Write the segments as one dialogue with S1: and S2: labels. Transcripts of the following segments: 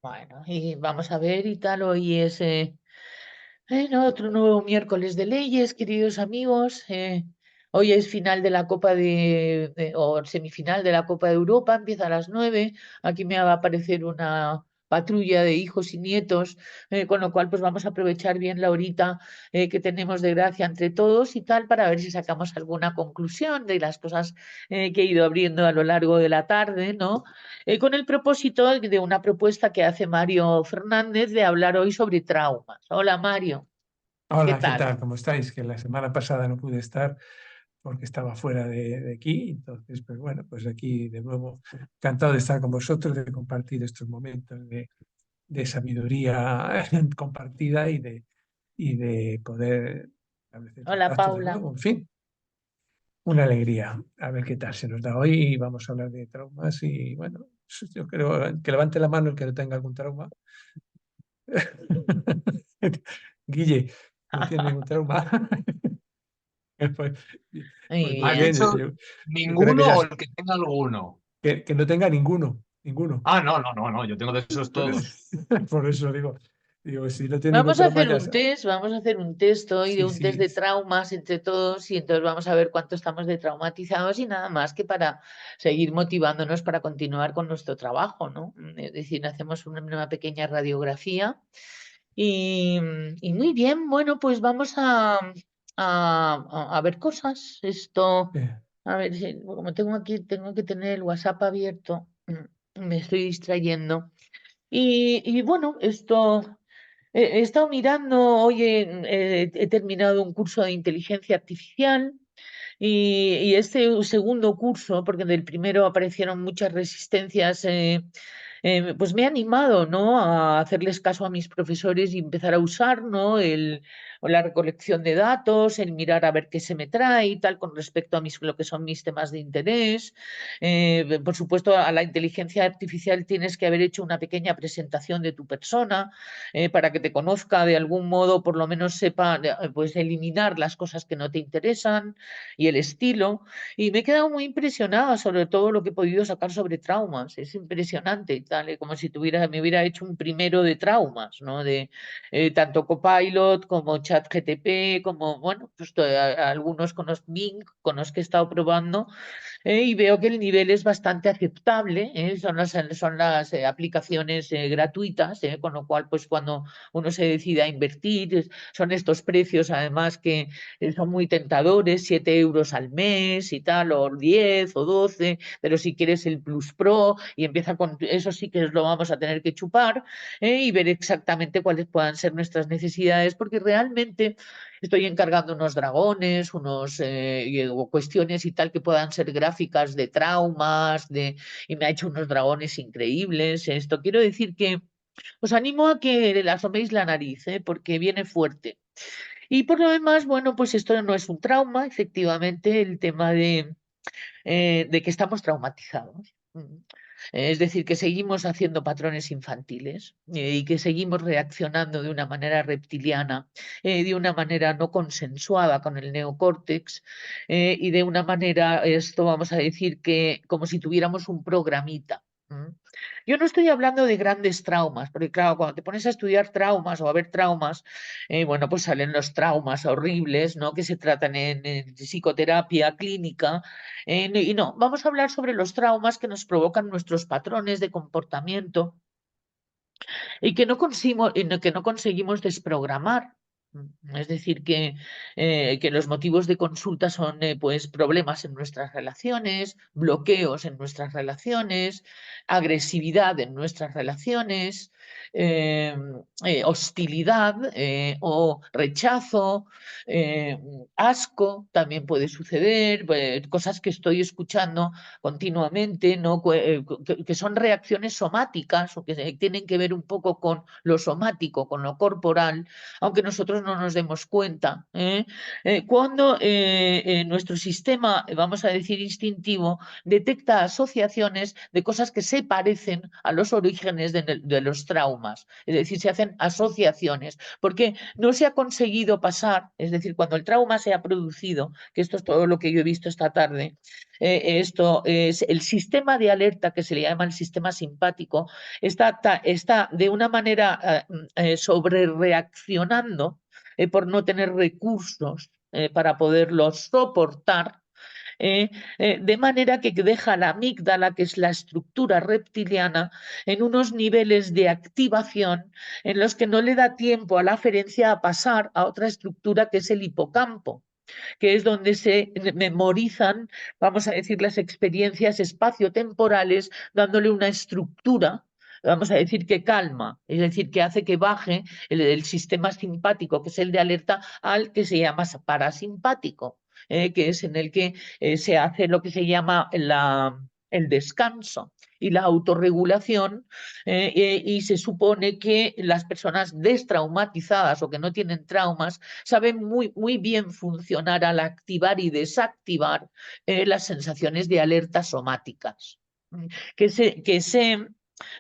S1: Bueno, y vamos a ver y tal, hoy es bueno, otro nuevo miércoles de leyes, queridos amigos. Hoy es final de la Copa o semifinal de la Copa de Europa, empieza a las 9. Aquí me va a aparecer una patrulla de hijos y nietos, con lo cual pues vamos a aprovechar bien la horita que tenemos de gracia entre todos y tal, para ver si sacamos alguna conclusión de las cosas que he ido abriendo a lo largo de la tarde, ¿no? Con el propósito de una propuesta que hace Mario Fernández de hablar hoy sobre traumas. Hola, Mario. ¿Qué
S2: Hola, ¿qué
S1: tal?
S2: tal? ¿Cómo estáis? Que la semana pasada no pude estar porque estaba fuera de aquí. Entonces, pues bueno, pues aquí de nuevo encantado de estar con vosotros, de compartir estos momentos de sabiduría compartida y de poder establecer
S1: Hola,
S2: contacto de
S1: Paula.
S2: nuevo. En fin, una alegría. A ver qué tal se nos da hoy y vamos a hablar de traumas y bueno, yo creo que levante la mano el que no tenga algún trauma. Guille, ¿no tiene ningún trauma? Pues,
S1: Muy
S2: pues muy
S3: ¿Has
S1: bien.
S2: bien,
S3: dicho
S2: yo creo que
S3: ninguno
S2: ya
S3: o el que tenga alguno?
S2: que no tenga ninguno, ninguno.
S3: Ah, no, no, no, no, yo tengo de esos todos.
S2: Por eso digo, si no tiene ningún
S1: Vamos a
S2: trauma,
S1: hacer un test, vamos a hacer un test hoy de
S2: sí,
S1: un test
S2: sí,
S1: de traumas entre todos y entonces vamos a ver cuánto estamos de traumatizados y nada más que para seguir motivándonos para continuar con nuestro trabajo, ¿no? Es decir, hacemos una pequeña radiografía y, y muy bien, bueno, pues vamos a ver cosas. Esto,
S2: eh,
S1: a ver, como tengo aquí, tengo que tener el WhatsApp abierto, me estoy distrayendo. Y bueno, esto he estado mirando, hoy he terminado un curso de inteligencia artificial y este segundo curso, porque del primero aparecieron muchas resistencias, pues me ha animado, ¿no? A hacerles caso a mis profesores y empezar a usar, ¿no? O la recolección de datos, el mirar a ver qué se me trae y tal con respecto a lo que son mis temas de interés. Por supuesto, a la inteligencia artificial tienes que haber hecho una pequeña presentación de tu persona para que te conozca de algún modo, por lo menos sepa, pues eliminar las cosas que no te interesan y el estilo. Y me he quedado muy impresionada sobre todo lo que he podido sacar sobre traumas. Es impresionante y tal, como si me hubiera hecho un primero de traumas, ¿no? De tanto Copilot como ChatGTP, como, bueno, pues algunos con los Bing, con los que he estado probando y veo que el nivel es bastante aceptable, son las aplicaciones gratuitas, con lo cual, pues cuando uno se decide a invertir, son estos precios además que son muy tentadores, 7 euros al mes y tal, o 10 o 12, pero si quieres el Plus Pro y empieza con eso sí que lo vamos a tener que chupar y ver exactamente cuáles puedan ser nuestras necesidades, porque realmente estoy encargando unos dragones, o cuestiones y tal que puedan ser gráficas de traumas, y me ha hecho unos dragones increíbles. Esto quiero decir que os animo a que le asoméis la nariz, porque viene fuerte. Y por lo demás, bueno, pues esto no es un trauma, efectivamente, el tema de que estamos traumatizados. Es decir, que seguimos haciendo patrones infantiles y que seguimos reaccionando de una manera reptiliana, de una manera no consensuada con el neocórtex y de una manera, esto vamos a decir que como si tuviéramos un programita. ¿M? Yo no estoy hablando de grandes traumas, porque claro, cuando te pones a estudiar traumas o a ver traumas, bueno, pues salen los traumas horribles, ¿no? Que se tratan en psicoterapia clínica y no, vamos a hablar sobre los traumas que nos provocan nuestros patrones de comportamiento y que no conseguimos desprogramar. Es decir, que los motivos de consulta son pues problemas en nuestras relaciones, bloqueos en nuestras relaciones, agresividad en nuestras relaciones, eh, hostilidad o rechazo, eh, asco también puede suceder, cosas que estoy escuchando continuamente, ¿no? Que son reacciones somáticas o que tienen que ver un poco con lo somático, con lo corporal, aunque nosotros nosotros no nos demos cuenta, cuando nuestro sistema, vamos a decir, instintivo, detecta asociaciones de cosas que se parecen a los orígenes de los traumas. Es decir, se hacen asociaciones, porque no se ha conseguido pasar, es decir, cuando el trauma se ha producido, que esto es todo lo que yo he visto esta tarde, esto es el sistema de alerta que se le llama el sistema simpático, está de una manera sobre reaccionando por no tener recursos para poderlos soportar, de manera que deja la amígdala, que es la estructura reptiliana, en unos niveles de activación en los que no le da tiempo a la aferencia a pasar a otra estructura que es el hipocampo, que es donde se memorizan, vamos a decir, las experiencias espaciotemporales, dándole una estructura, vamos a decir, que calma, es decir, que hace que baje el sistema simpático, que es el de alerta, al que se llama parasimpático, que es en el que se hace lo que se llama el descanso y la autorregulación, y se supone que las personas destraumatizadas o que no tienen traumas saben muy bien funcionar al activar y desactivar las sensaciones de alerta somáticas, que se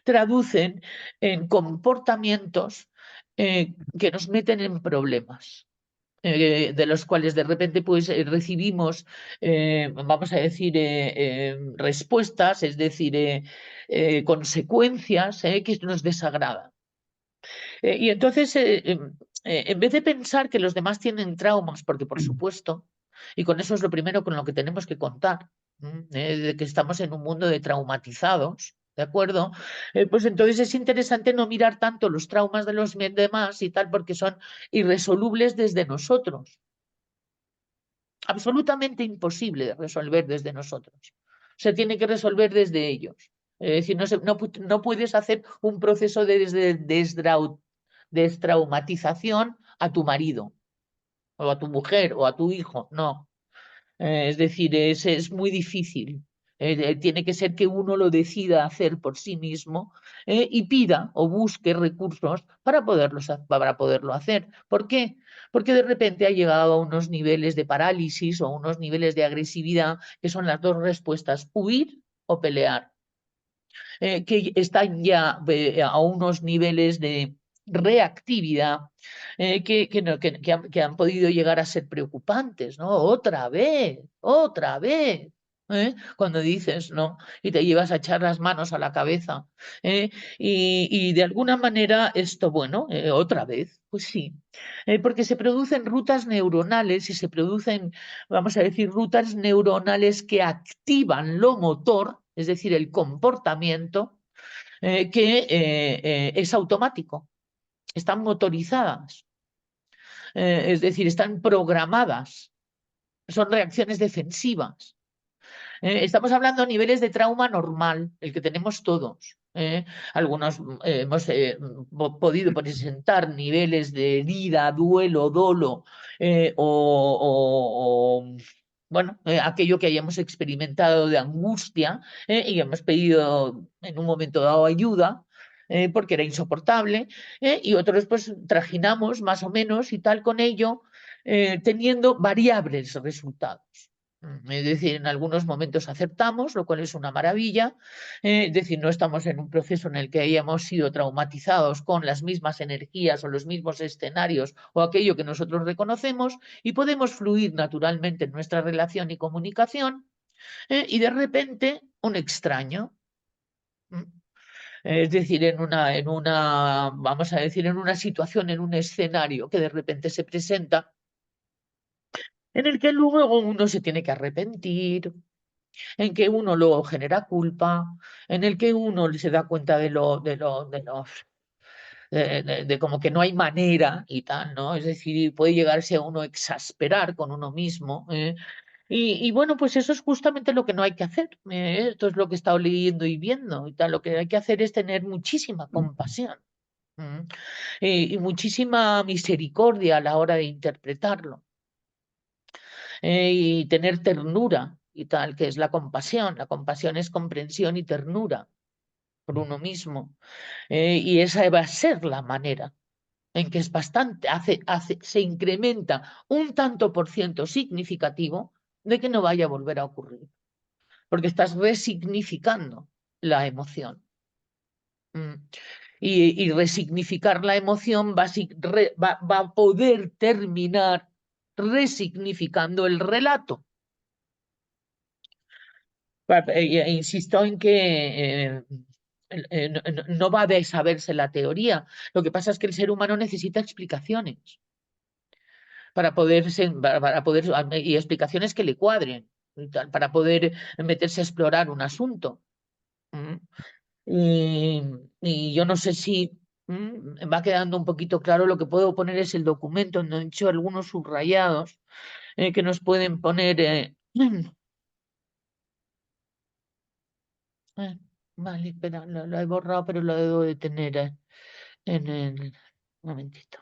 S1: traducen en comportamientos que nos meten en problemas. De los cuales de repente pues recibimos, vamos a decir, respuestas, es decir, consecuencias que nos desagradan. Y entonces, en vez de pensar que los demás tienen traumas, porque por supuesto, y con eso es lo primero con lo que tenemos que contar, de que estamos en un mundo de traumatizados, ¿de acuerdo? Pues entonces es interesante no mirar tanto los traumas de los demás y tal, porque son irresolubles desde nosotros. Absolutamente imposible de resolver desde nosotros. Se tiene que resolver desde ellos. Es decir, no puedes hacer un proceso de destraumatización a tu marido, o a tu mujer, o a tu hijo. No. Es decir, es muy difícil. Tiene que ser que uno lo decida hacer por sí mismo y pida o busque recursos para poderlo hacer. ¿Por qué? Porque de repente ha llegado a unos niveles de parálisis o unos niveles de agresividad que son las dos respuestas, huir o pelear, que están ya a unos niveles de reactividad que han podido llegar a ser preocupantes, ¿no? Otra vez. Cuando dices, ¿no? Y te llevas a echar las manos a la cabeza. Y de alguna manera esto, bueno, otra vez, pues sí, porque se producen rutas neuronales y se producen, vamos a decir, rutas neuronales que activan lo motor, es decir, el comportamiento, que es automático, están motorizadas, es decir, están programadas, son reacciones defensivas. Estamos hablando a niveles de trauma normal, el que tenemos todos. Algunos hemos podido presentar niveles de herida, duelo, dolo bueno, aquello que hayamos experimentado de angustia y hemos pedido en un momento dado ayuda porque era insoportable y otros pues trajinamos más o menos y tal con ello teniendo variables resultados. Es decir, en algunos momentos aceptamos, lo cual es una maravilla. Es decir, no estamos en un proceso en el que hayamos sido traumatizados con las mismas energías o los mismos escenarios o aquello que nosotros reconocemos y podemos fluir naturalmente en nuestra relación y comunicación y de repente un extraño. Es decir, vamos a decir, en una situación, en un escenario que de repente se presenta en el que luego uno se tiene que arrepentir, en que uno luego genera culpa, en el que uno se da cuenta de como que no hay manera y tal, ¿no? Es decir, puede llegarse a uno a exasperar con uno mismo. Y bueno, pues eso es justamente lo que no hay que hacer. Esto es lo que he estado leyendo y viendo y tal. Lo que hay que hacer es tener muchísima compasión y muchísima misericordia a la hora de interpretarlo. Y tener ternura y tal, que es la compasión. La compasión es comprensión y ternura por uno mismo. Y esa va a ser la manera en que es bastante, se incrementa un tanto por ciento significativo de que no vaya a volver a ocurrir, porque estás resignificando la emoción. Y resignificar la emoción va a poder terminar resignificando el relato. Insisto en que no va a saberse la teoría. Lo que pasa es que el ser humano necesita explicaciones para poder y explicaciones que le cuadren y tal, para poder meterse a explorar un asunto. ¿Mm? Y yo no sé si va quedando un poquito claro. Lo que puedo poner es el documento, donde he hecho algunos subrayados que nos pueden poner. Vale, espera, lo he borrado, pero lo debo de tener en el. Un momentito.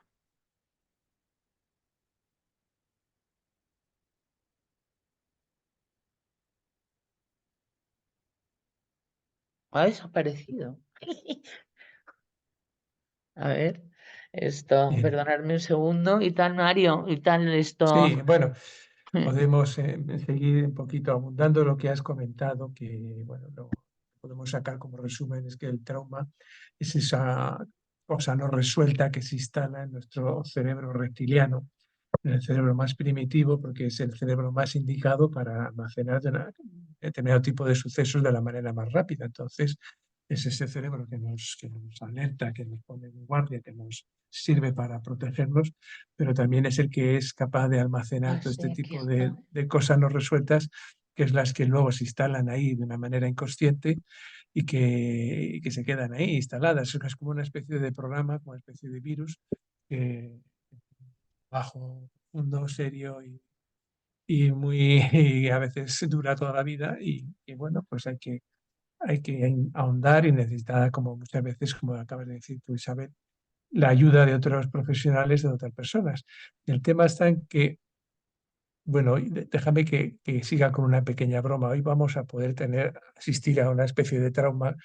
S1: Ha desaparecido. A ver, esto,
S2: Bien.
S1: perdonadme un segundo. Y tal, Mario, y tal, esto.
S2: Sí, bueno, podemos seguir un poquito abundando lo que has comentado, que bueno, lo podemos sacar como resumen, es que el trauma es esa cosa no resuelta que se instala en nuestro cerebro reptiliano, en el cerebro más primitivo, porque es el cerebro más indicado para almacenar determinado tipo de sucesos de la manera más rápida. Entonces, es ese cerebro que nos alerta, que nos pone en guardia, que nos sirve para protegernos, pero también es el que es capaz de almacenar todo
S1: Sí,
S2: este
S1: aquí
S2: tipo
S1: está.
S2: de cosas no resueltas, que es las que luego se instalan ahí de una manera inconsciente y que se quedan ahí instaladas. Es como una especie de programa, como una especie de virus, que bajo, profundo, serio y muy y a veces dura toda la vida y bueno, pues hay que ahondar y necesita, como muchas veces, como acabas de decir tú, Isabel, la ayuda de otros profesionales, de otras personas. El tema está en que, bueno, déjame que siga con una pequeña broma. Hoy vamos a poder asistir a una especie de trauma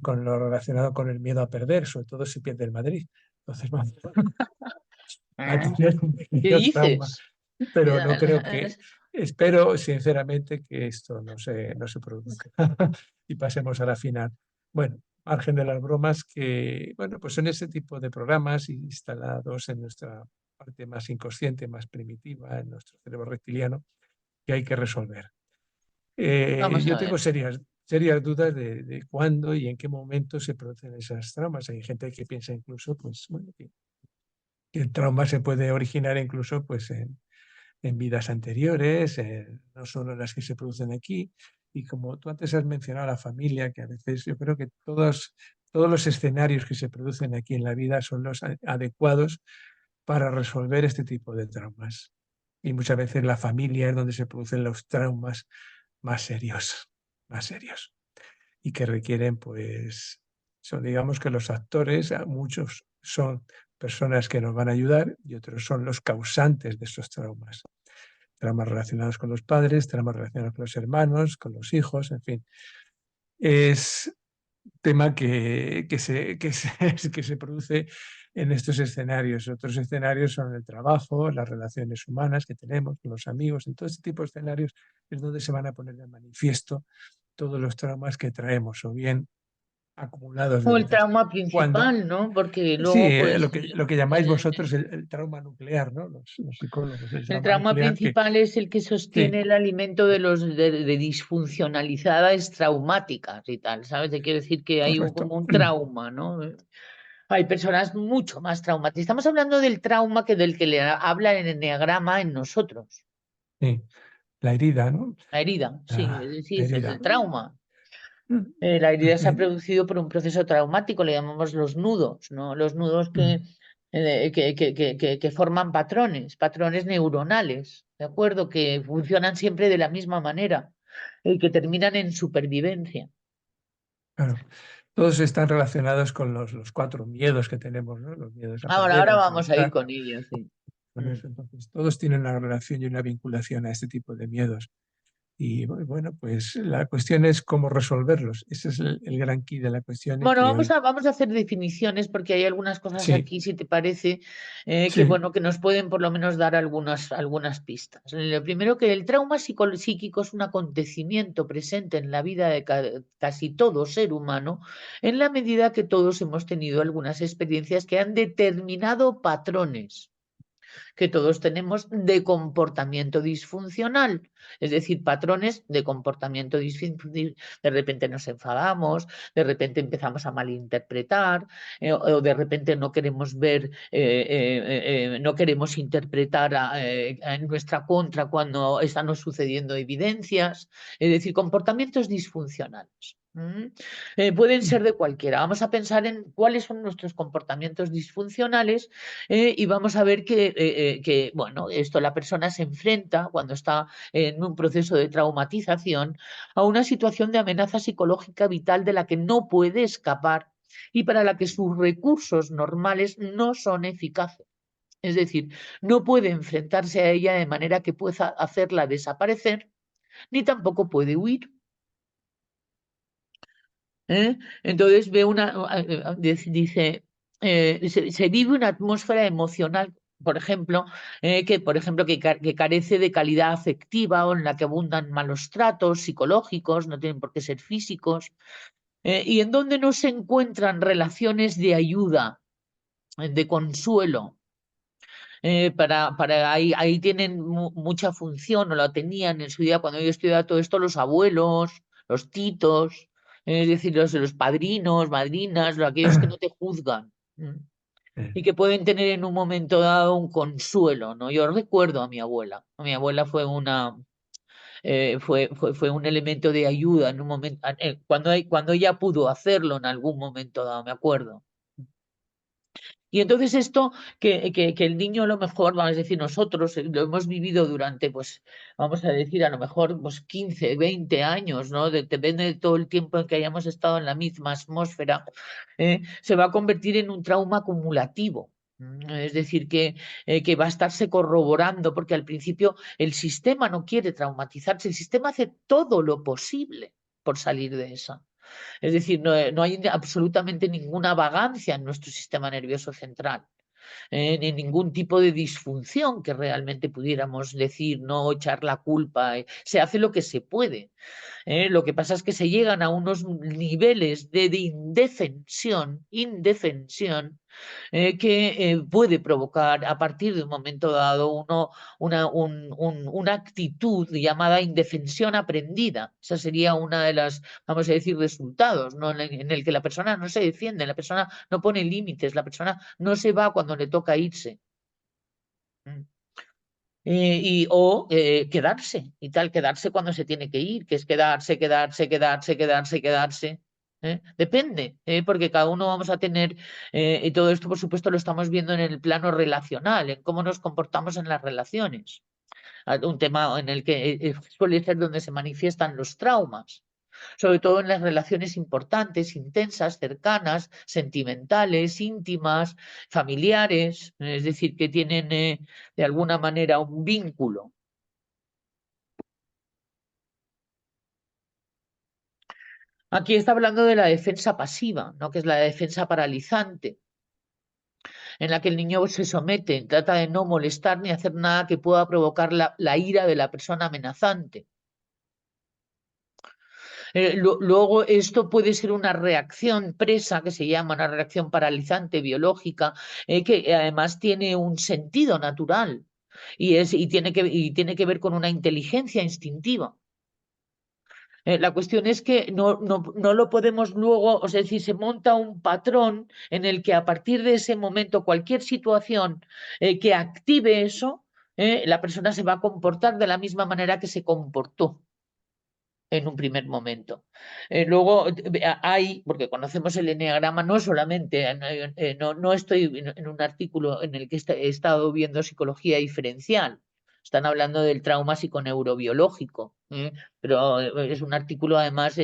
S2: con lo relacionado con el miedo a perder, sobre todo si pierde el Madrid. Entonces vamos a tener un
S1: ¿Qué
S2: pequeño trauma,
S1: dices?
S2: pero no creo que, espero sinceramente que esto no se produzca y pasemos a la final. Bueno, margen de las bromas, que bueno, pues son ese tipo de programas instalados en nuestra parte más inconsciente, más primitiva, en nuestro cerebro reptiliano, que hay que resolver.
S1: Vamos
S2: Yo
S1: a
S2: tengo
S1: ver.
S2: serias dudas de cuándo y en qué momento se producen esas traumas. Hay gente que piensa incluso, pues, bueno, que el trauma se puede originar incluso pues, en vidas anteriores, no solo las que se producen aquí. Y como tú antes has mencionado la familia, que a veces yo creo que todos los escenarios que se producen aquí en la vida son los adecuados para resolver este tipo de traumas. Y muchas veces la familia es donde se producen los traumas más serios, más serios. Y que requieren, pues, son, digamos que los actores, muchos son personas que nos van a ayudar y otros son los causantes de esos traumas. Traumas relacionados con los padres, traumas relacionados con los hermanos, con los hijos, en fin. Es tema que se produce en estos escenarios. Otros escenarios son el trabajo, las relaciones humanas que tenemos con los amigos. En todo este tipo de escenarios es donde se van a poner de manifiesto todos los traumas que traemos, o bien acumulados
S1: O
S2: desde
S1: el
S2: antes.
S1: trauma
S2: Cuando,
S1: principal, ¿no? Porque
S2: sí,
S1: luego, pues,
S2: lo que llamáis vosotros el trauma nuclear, ¿no? Los psicólogos, el
S1: el
S2: trauma
S1: trauma
S2: nuclear que,
S1: principal es el que
S2: sí,
S1: sostiene el alimento de disfuncionalidades traumáticas y tal, ¿sabes? Te quiero decir que hay
S2: correcto.
S1: como un trauma, ¿no? Hay personas mucho más traumáticas. Estamos hablando del trauma que del que le habla el enneagrama en nosotros.
S2: Sí, la herida, ¿no?
S1: La herida, sí, es
S2: La
S1: decir, es
S2: herida.
S1: el trauma. La herida se ha
S2: La-
S1: producido por un proceso traumático, le llamamos los nudos, ¿no? Los nudos que forman patrones neuronales, ¿de acuerdo? Que funcionan siempre de la misma manera y que terminan en supervivencia.
S2: Claro, todos están relacionados con los cuatro miedos que tenemos, ¿no? Los miedos a
S1: Ahora,
S2: perder, a
S1: ahora vamos a ir
S2: enfrentar.
S1: con ellos, sí.
S2: Con eso. Entonces, todos tienen una relación y una vinculación a este tipo de miedos. Y bueno, pues la cuestión es cómo resolverlos. Ese es el gran quid de la cuestión.
S1: Bueno,
S2: Que hoy...
S1: vamos a hacer definiciones porque hay algunas cosas
S2: Sí,
S1: aquí, si te parece, que
S2: sí,
S1: bueno, que nos pueden por lo menos dar algunas pistas. Lo primero, que el trauma psíquico es un acontecimiento presente en la vida de casi todo ser humano, en la medida que todos hemos tenido algunas experiencias que han determinado patrones que todos tenemos de comportamiento disfuncional, es decir, patrones de comportamiento disfuncional. De repente nos enfadamos, de repente empezamos a malinterpretar, o de repente no queremos ver, no queremos interpretar en nuestra contra cuando están sucediendo evidencias, es decir, comportamientos disfuncionales. Pueden ser de cualquiera. Vamos a pensar en cuáles son nuestros comportamientos disfuncionales, y vamos a ver que, bueno, esto la persona se enfrenta cuando está en un proceso de traumatización a una situación de amenaza psicológica vital de la que no puede escapar y para la que sus recursos normales no son eficaces. Es decir, no puede enfrentarse a ella de manera que pueda hacerla desaparecer, ni tampoco puede huir. Entonces ve dice, se vive una atmósfera emocional, por ejemplo, que carece de calidad afectiva o en la que abundan malos tratos psicológicos, no tienen por qué ser físicos, y en donde no se encuentran relaciones de ayuda, de consuelo. Ahí tienen mucha función, o la tenían en su día cuando yo estudiaba todo esto, los abuelos, los titos, es decir, los padrinos, madrinas, aquellos que no te juzgan, y que pueden tener en un momento dado un consuelo, ¿no? Yo recuerdo a mi abuela. Mi abuela fue fue un elemento de ayuda en un momento, cuando ella pudo hacerlo en algún momento dado, me acuerdo. Y entonces esto, que el niño a lo mejor, vamos a decir, nosotros lo hemos vivido durante, pues, vamos a decir, a lo mejor pues 15, 20 años, ¿no? Depende de todo el tiempo en que hayamos estado en la misma atmósfera, se va a convertir en un trauma acumulativo. Es decir, que va a estarse corroborando, porque al principio el sistema no quiere traumatizarse, el sistema hace todo lo posible por salir de esa. Es decir, no hay absolutamente ninguna vagancia en nuestro sistema nervioso central, ni ningún tipo de disfunción que realmente pudiéramos decir, no echar la culpa. Se hace lo que se puede. Lo que pasa es que se llegan a unos niveles de indefensión, que puede provocar a partir de un momento dado una actitud llamada indefensión aprendida. Esa sería una de las, vamos a decir, resultados, ¿no? En el que la persona no se defiende, la persona no pone límites, la persona no se va cuando le toca irse. Quedarse y tal, quedarse cuando se tiene que ir, que es quedarse. Depende, porque cada uno vamos a tener, y todo esto por supuesto lo estamos viendo en el plano relacional, en cómo nos comportamos en las relaciones, un tema en el que suele ser donde se manifiestan los traumas, sobre todo en las relaciones importantes, intensas, cercanas, sentimentales, íntimas, familiares, es decir, que tienen de alguna manera un vínculo. Aquí está hablando de la defensa pasiva, ¿no? Que es la defensa paralizante, en la que el niño se somete, trata de no molestar ni hacer nada que pueda provocar la ira de la persona amenazante. Luego, esto puede ser una reacción presa, que se llama una reacción paralizante biológica, que además tiene un sentido natural y tiene que ver con una inteligencia instintiva. La cuestión es que no lo podemos luego, o sea, si se monta un patrón en el que a partir de ese momento cualquier situación que active eso, la persona se va a comportar de la misma manera que se comportó en un primer momento. Luego hay, porque conocemos el eneagrama, no solamente, no estoy en un artículo en el que he estado viendo psicología diferencial, están hablando del trauma psiconeurobiológico, pero es un artículo además,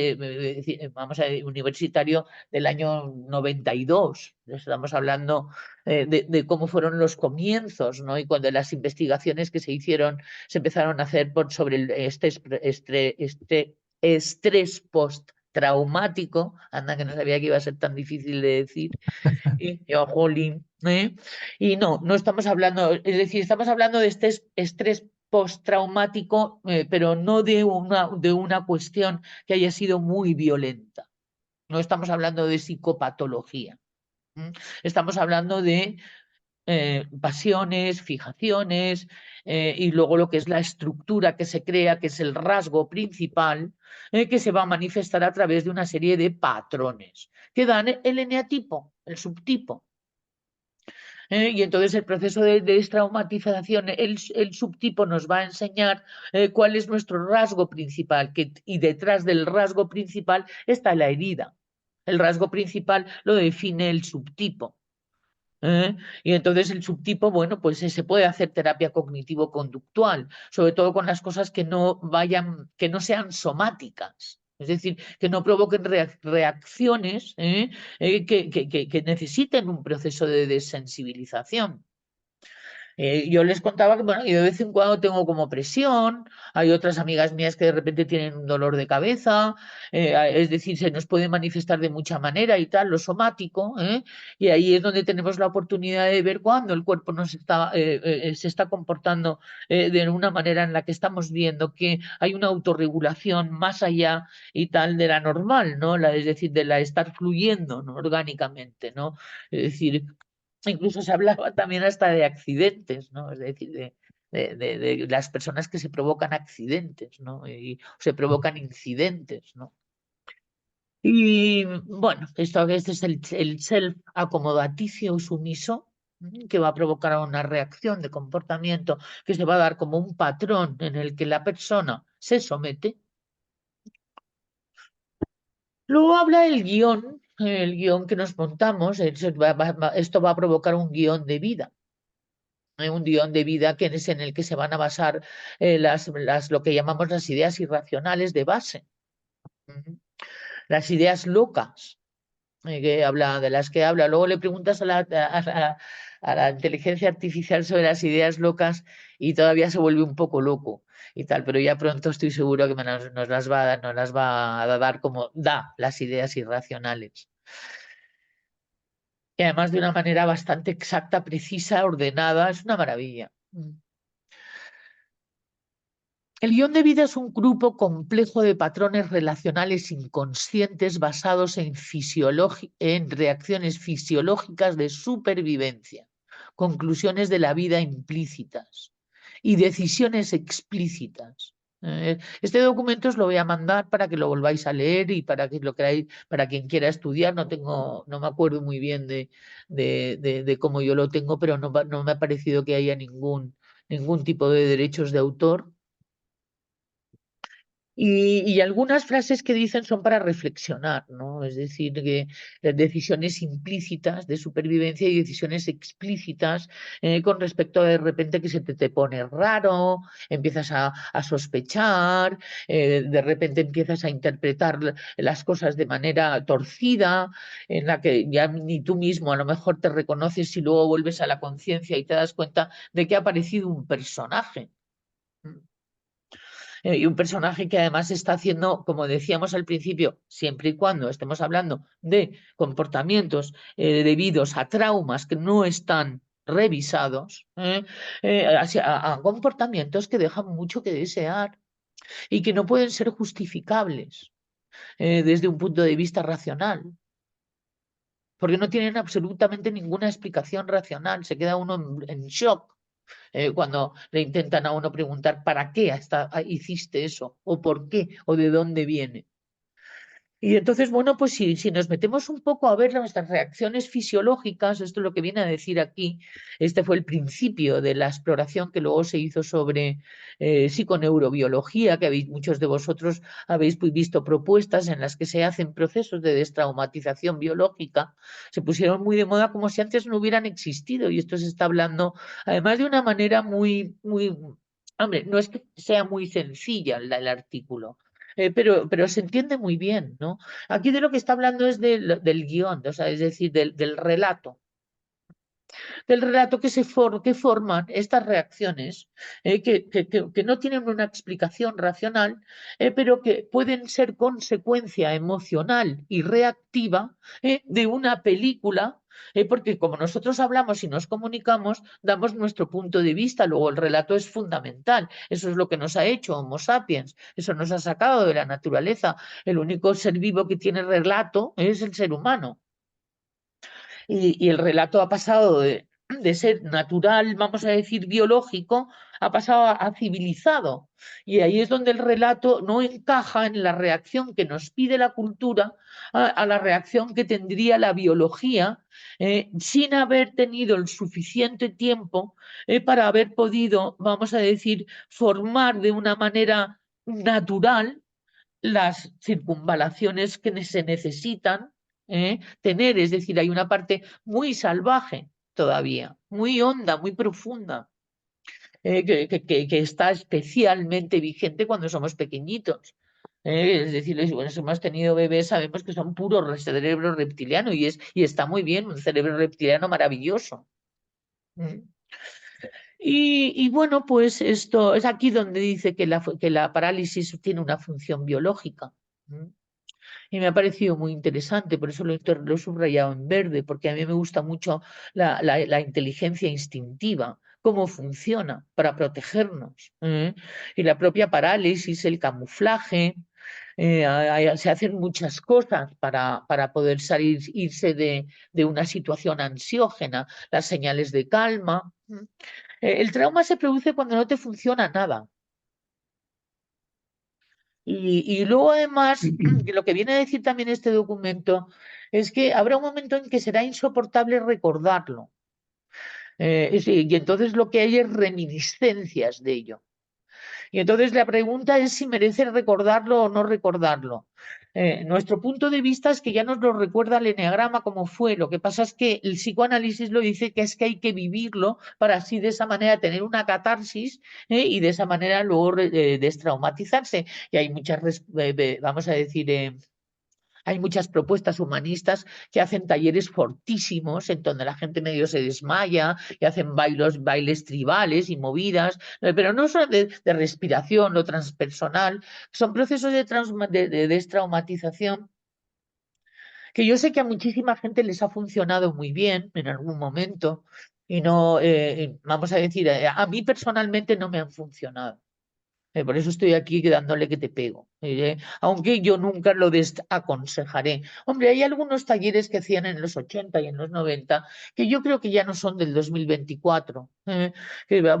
S1: vamos a ver, universitario del año 92. Estamos hablando de cómo fueron los comienzos, ¿no? Y cuando las investigaciones que se hicieron se empezaron a hacer sobre estrés postraumático, anda que no sabía que iba a ser tan difícil de decir, jolín, y no estamos hablando, es decir, estamos hablando de este estrés postraumático, pero no de una cuestión que haya sido muy violenta. No estamos hablando de psicopatología. Estamos hablando de pasiones, fijaciones, y luego lo que es la estructura que se crea, que es el rasgo principal, que se va a manifestar a través de una serie de patrones que dan el eneatipo, el subtipo. Y entonces el proceso de destraumatización, el subtipo nos va a enseñar cuál es nuestro rasgo principal, y detrás del rasgo principal está la herida. El rasgo principal lo define el subtipo. Y entonces el subtipo, bueno, pues se puede hacer terapia cognitivo-conductual, sobre todo con las cosas que no sean somáticas. Es decir, que no provoquen reacciones que necesiten un proceso de desensibilización. Yo les contaba que, bueno, yo de vez en cuando tengo como presión, hay otras amigas mías que de repente tienen un dolor de cabeza, es decir, se nos puede manifestar de mucha manera y tal, lo somático, y ahí es donde tenemos la oportunidad de ver cuándo el cuerpo se está comportando de una manera en la que estamos viendo que hay una autorregulación más allá y tal de la normal, ¿no? Es decir, de la estar fluyendo, ¿no? Orgánicamente, ¿no? Es decir, incluso se hablaba también hasta de accidentes, ¿no? Es decir, de las personas que se provocan accidentes, ¿no? Y se provocan incidentes, ¿no? Y bueno, este es el self acomodaticio sumiso, que va a provocar una reacción de comportamiento que se va a dar como un patrón en el que la persona se somete. Luego habla el guión que nos montamos, esto va a provocar un guión de vida. Un guión de vida que es en el que se van a basar lo que llamamos las ideas irracionales de base. Las ideas locas, de las que habla. Luego le preguntas a la inteligencia artificial sobre las ideas locas y todavía se vuelve un poco loco y tal, pero ya pronto estoy seguro que nos las va a dar como da las ideas irracionales. Y además de una manera bastante exacta, precisa, ordenada, es una maravilla. El guión de vida es un grupo complejo de patrones relacionales inconscientes basados en reacciones fisiológicas de supervivencia, conclusiones de la vida implícitas y decisiones explícitas. Este documento os lo voy a mandar para que lo volváis a leer y para que lo queráis, para quien quiera estudiar. No me acuerdo muy bien de cómo yo lo tengo, pero no me ha parecido que haya ningún tipo de derechos de autor. Y algunas frases que dicen son para reflexionar, ¿no? Es decir, que las decisiones implícitas de supervivencia y decisiones explícitas con respecto a de repente que se te pone raro, empiezas a sospechar, de repente empiezas a interpretar las cosas de manera torcida, en la que ya ni tú mismo a lo mejor te reconoces y luego vuelves a la conciencia y te das cuenta de que ha aparecido un personaje. Y un personaje que además está haciendo, como decíamos al principio, siempre y cuando estemos hablando de comportamientos debidos a traumas que no están revisados, a comportamientos que dejan mucho que desear y que no pueden ser justificables desde un punto de vista racional. Porque no tienen absolutamente ninguna explicación racional, se queda uno en shock cuando le intentan a uno preguntar ¿para qué hiciste eso? ¿O por qué? ¿O de dónde viene? Y entonces, bueno, pues si nos metemos un poco a ver nuestras reacciones fisiológicas, esto es lo que viene a decir aquí, este fue el principio de la exploración que luego se hizo sobre psiconeurobiología, que muchos de vosotros habéis visto propuestas en las que se hacen procesos de destraumatización biológica, se pusieron muy de moda como si antes no hubieran existido, y esto se está hablando además de una manera muy, muy Hombre, no es que sea muy sencilla el artículo, pero se entiende muy bien, ¿no? Aquí de lo que está hablando es del guión, o sea, es decir, del relato. Del relato que forman estas reacciones, que no tienen una explicación racional, pero que pueden ser consecuencia emocional y reactiva, de una película, porque como nosotros hablamos y nos comunicamos, damos nuestro punto de vista, luego el relato es fundamental, eso es lo que nos ha hecho Homo sapiens, eso nos ha sacado de la naturaleza, el único ser vivo que tiene relato es el ser humano. Y el relato ha pasado de ser natural, vamos a decir, biológico, ha pasado a civilizado. Y ahí es donde el relato no encaja en la reacción que nos pide la cultura, a la reacción que tendría la biología, sin haber tenido el suficiente tiempo, para haber podido, vamos a decir, formar de una manera natural las circunvalaciones que se necesitan, tener. Es decir, hay una parte muy salvaje todavía, muy honda, muy profunda, que está especialmente vigente cuando somos pequeñitos. Es decir, bueno, si hemos tenido bebés, sabemos que son puros cerebro reptiliano y está muy bien, un cerebro reptiliano maravilloso. Y bueno, pues esto es aquí donde dice que la parálisis tiene una función biológica. Y me ha parecido muy interesante, por eso lo he subrayado en verde, porque a mí me gusta mucho la inteligencia instintiva, cómo funciona para protegernos. Y la propia parálisis, el camuflaje, se hacen muchas cosas para poder irse de una situación ansiógena, las señales de calma. El trauma se produce cuando no te funciona nada. Y luego además, que lo que viene a decir también este documento es que habrá un momento en que será insoportable recordarlo. Y entonces lo que hay es reminiscencias de ello. Y entonces la pregunta es si merece recordarlo o no recordarlo. Nuestro punto de vista es que ya nos lo recuerda el eneagrama como fue. Lo que pasa es que el psicoanálisis lo dice que es que hay que vivirlo para así de esa manera tener una catarsis, y de esa manera luego destraumatizarse. Y hay muchas, vamos a decir, hay muchas propuestas humanistas que hacen talleres fortísimos en donde la gente medio se desmaya y hacen bailes tribales y movidas, pero no son de respiración, lo transpersonal, son procesos de destraumatización que yo sé que a muchísima gente les ha funcionado muy bien en algún momento y no, vamos a decir, a mí personalmente no me han funcionado. Por eso estoy aquí dándole que te pego. Aunque yo nunca lo desaconsejaré. Hombre, hay algunos talleres que hacían en los 80 y en los 90 que yo creo que ya no son del 2024.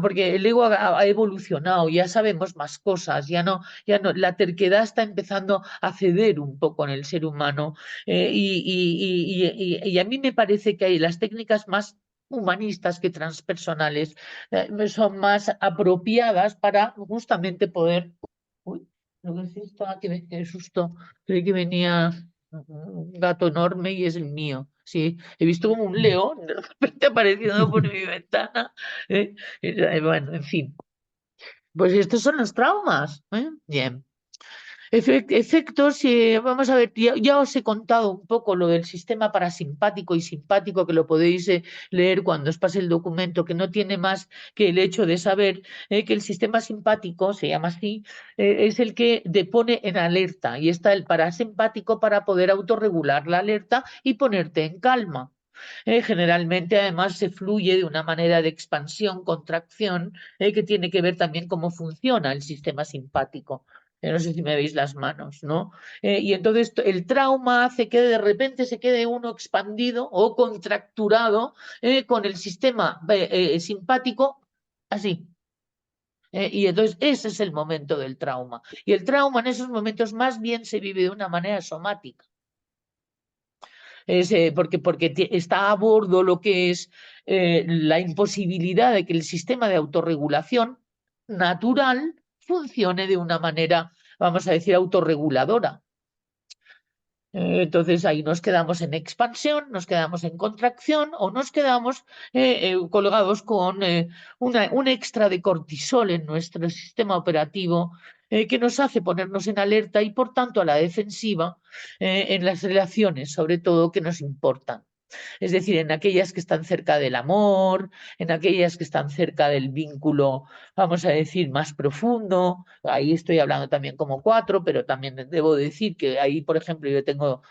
S1: Porque el ego ha evolucionado, ya sabemos más cosas, ya no, la terquedad está empezando a ceder un poco en el ser humano. Y a mí me parece que hay las técnicas más humanistas que transpersonales, son más apropiadas para justamente poder. Uy, lo que es esto, qué susto, creí que venía un gato enorme y es el mío. Sí, he visto como un león de repente apareciendo por mi ventana. Bueno, en fin, pues estos son los traumas. Bien. Efectos, vamos a ver, ya os he contado un poco lo del sistema parasimpático y simpático, que lo podéis leer cuando os pase el documento, que no tiene más que el hecho de saber, que el sistema simpático, se llama así, es el que te pone en alerta, y está el parasimpático para poder autorregular la alerta y ponerte en calma. Generalmente, además, se fluye de una manera de expansión, contracción, que tiene que ver también cómo funciona el sistema simpático. No sé si me veis las manos, ¿no? Y entonces el trauma hace que de repente se quede uno expandido o contracturado, con el sistema simpático así. Y entonces ese es el momento del trauma. Y el trauma en esos momentos más bien se vive de una manera somática. Porque está a bordo lo que es, la imposibilidad de que el sistema de autorregulación natural funcione de una manera, vamos a decir, autorreguladora. Entonces ahí nos quedamos en expansión, nos quedamos en contracción o nos quedamos colgados con un extra de cortisol en nuestro sistema operativo que nos hace ponernos en alerta y por tanto a la defensiva en las relaciones, sobre todo, que nos importan. Es decir, en aquellas que están cerca del amor, en aquellas que están cerca del vínculo, vamos a decir, más profundo. Ahí estoy hablando también como 4, pero también debo decir que ahí, por ejemplo, yo tengo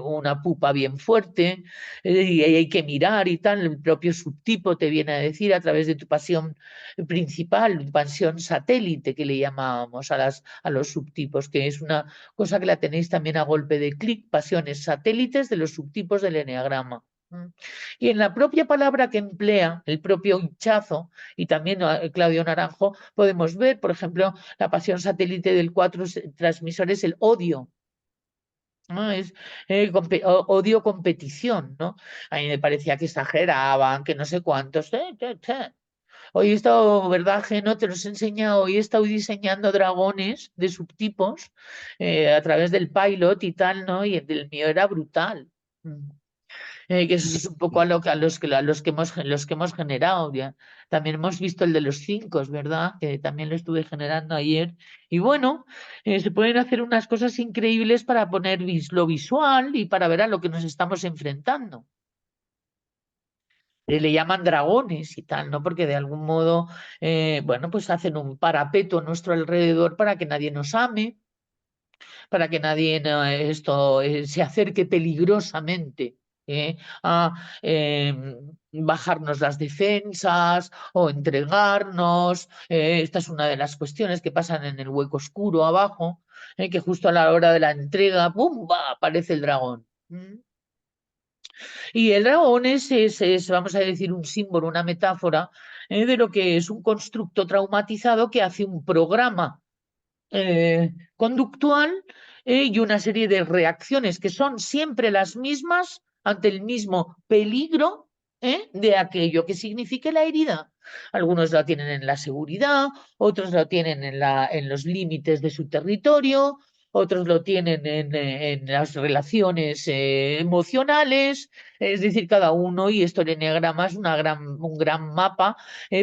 S1: una pupa bien fuerte y ahí hay que mirar y tal. El propio subtipo te viene a decir a través de tu pasión principal, pasión satélite que le llamábamos a los subtipos, que es una cosa que la tenéis también a golpe de clic, pasiones satélites de los subtipos del eneagrama. Y en la propia palabra que emplea el propio Hinchazo y también Claudio Naranjo, podemos ver, por ejemplo, la pasión satélite del 4 transmisores, el odio. ¿No? Es odio competición, ¿no? A mí me parecía que exageraban, que no sé cuántos. Hoy he estado, ¿verdad, Geno? Te los he enseñado. Hoy he estado diseñando dragones de subtipos a través del pilot y tal, ¿no? Y el mío era brutal. Que eso es un poco los que hemos generado ya. También hemos visto el de los 5, ¿verdad? Que también lo estuve generando ayer. Y bueno, se pueden hacer unas cosas increíbles para poner lo visual y para ver a lo que nos estamos enfrentando. Le llaman dragones y tal, ¿no? Porque de algún modo, bueno, pues hacen un parapeto a nuestro alrededor para que nadie nos ame, para que nadie se acerque peligrosamente a bajarnos las defensas o entregarnos. Esta es una de las cuestiones que pasan en el hueco oscuro abajo, que justo a la hora de la entrega, ¡pum!, aparece el dragón. Y el dragón vamos a decir, un símbolo, una metáfora de lo que es un constructo traumatizado que hace un programa conductual y una serie de reacciones que son siempre las mismas ante el mismo peligro de aquello que signifique la herida. Algunos la tienen en la seguridad, otros lo tienen en los límites de su territorio, otros lo tienen en las relaciones emocionales, es decir, cada uno, y esto el eneagrama es un gran mapa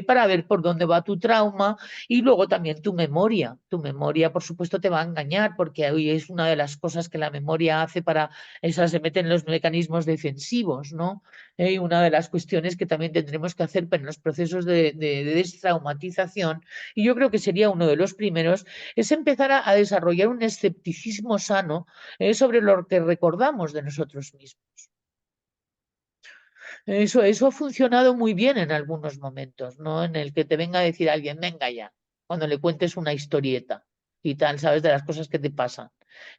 S1: para ver por dónde va tu trauma y luego también tu memoria. Tu memoria, por supuesto, te va a engañar porque hoy es una de las cosas que la memoria hace para, esas se meten en los mecanismos defensivos, ¿no? Y una de las cuestiones que también tendremos que hacer en los procesos de destraumatización, y yo creo que sería uno de los primeros, es empezar a desarrollar un escepticismo sano sobre lo que recordamos de nosotros mismos. Eso ha funcionado muy bien en algunos momentos, ¿no? En el que te venga a decir alguien, venga ya, cuando le cuentes una historieta y tal, sabes, de las cosas que te pasan.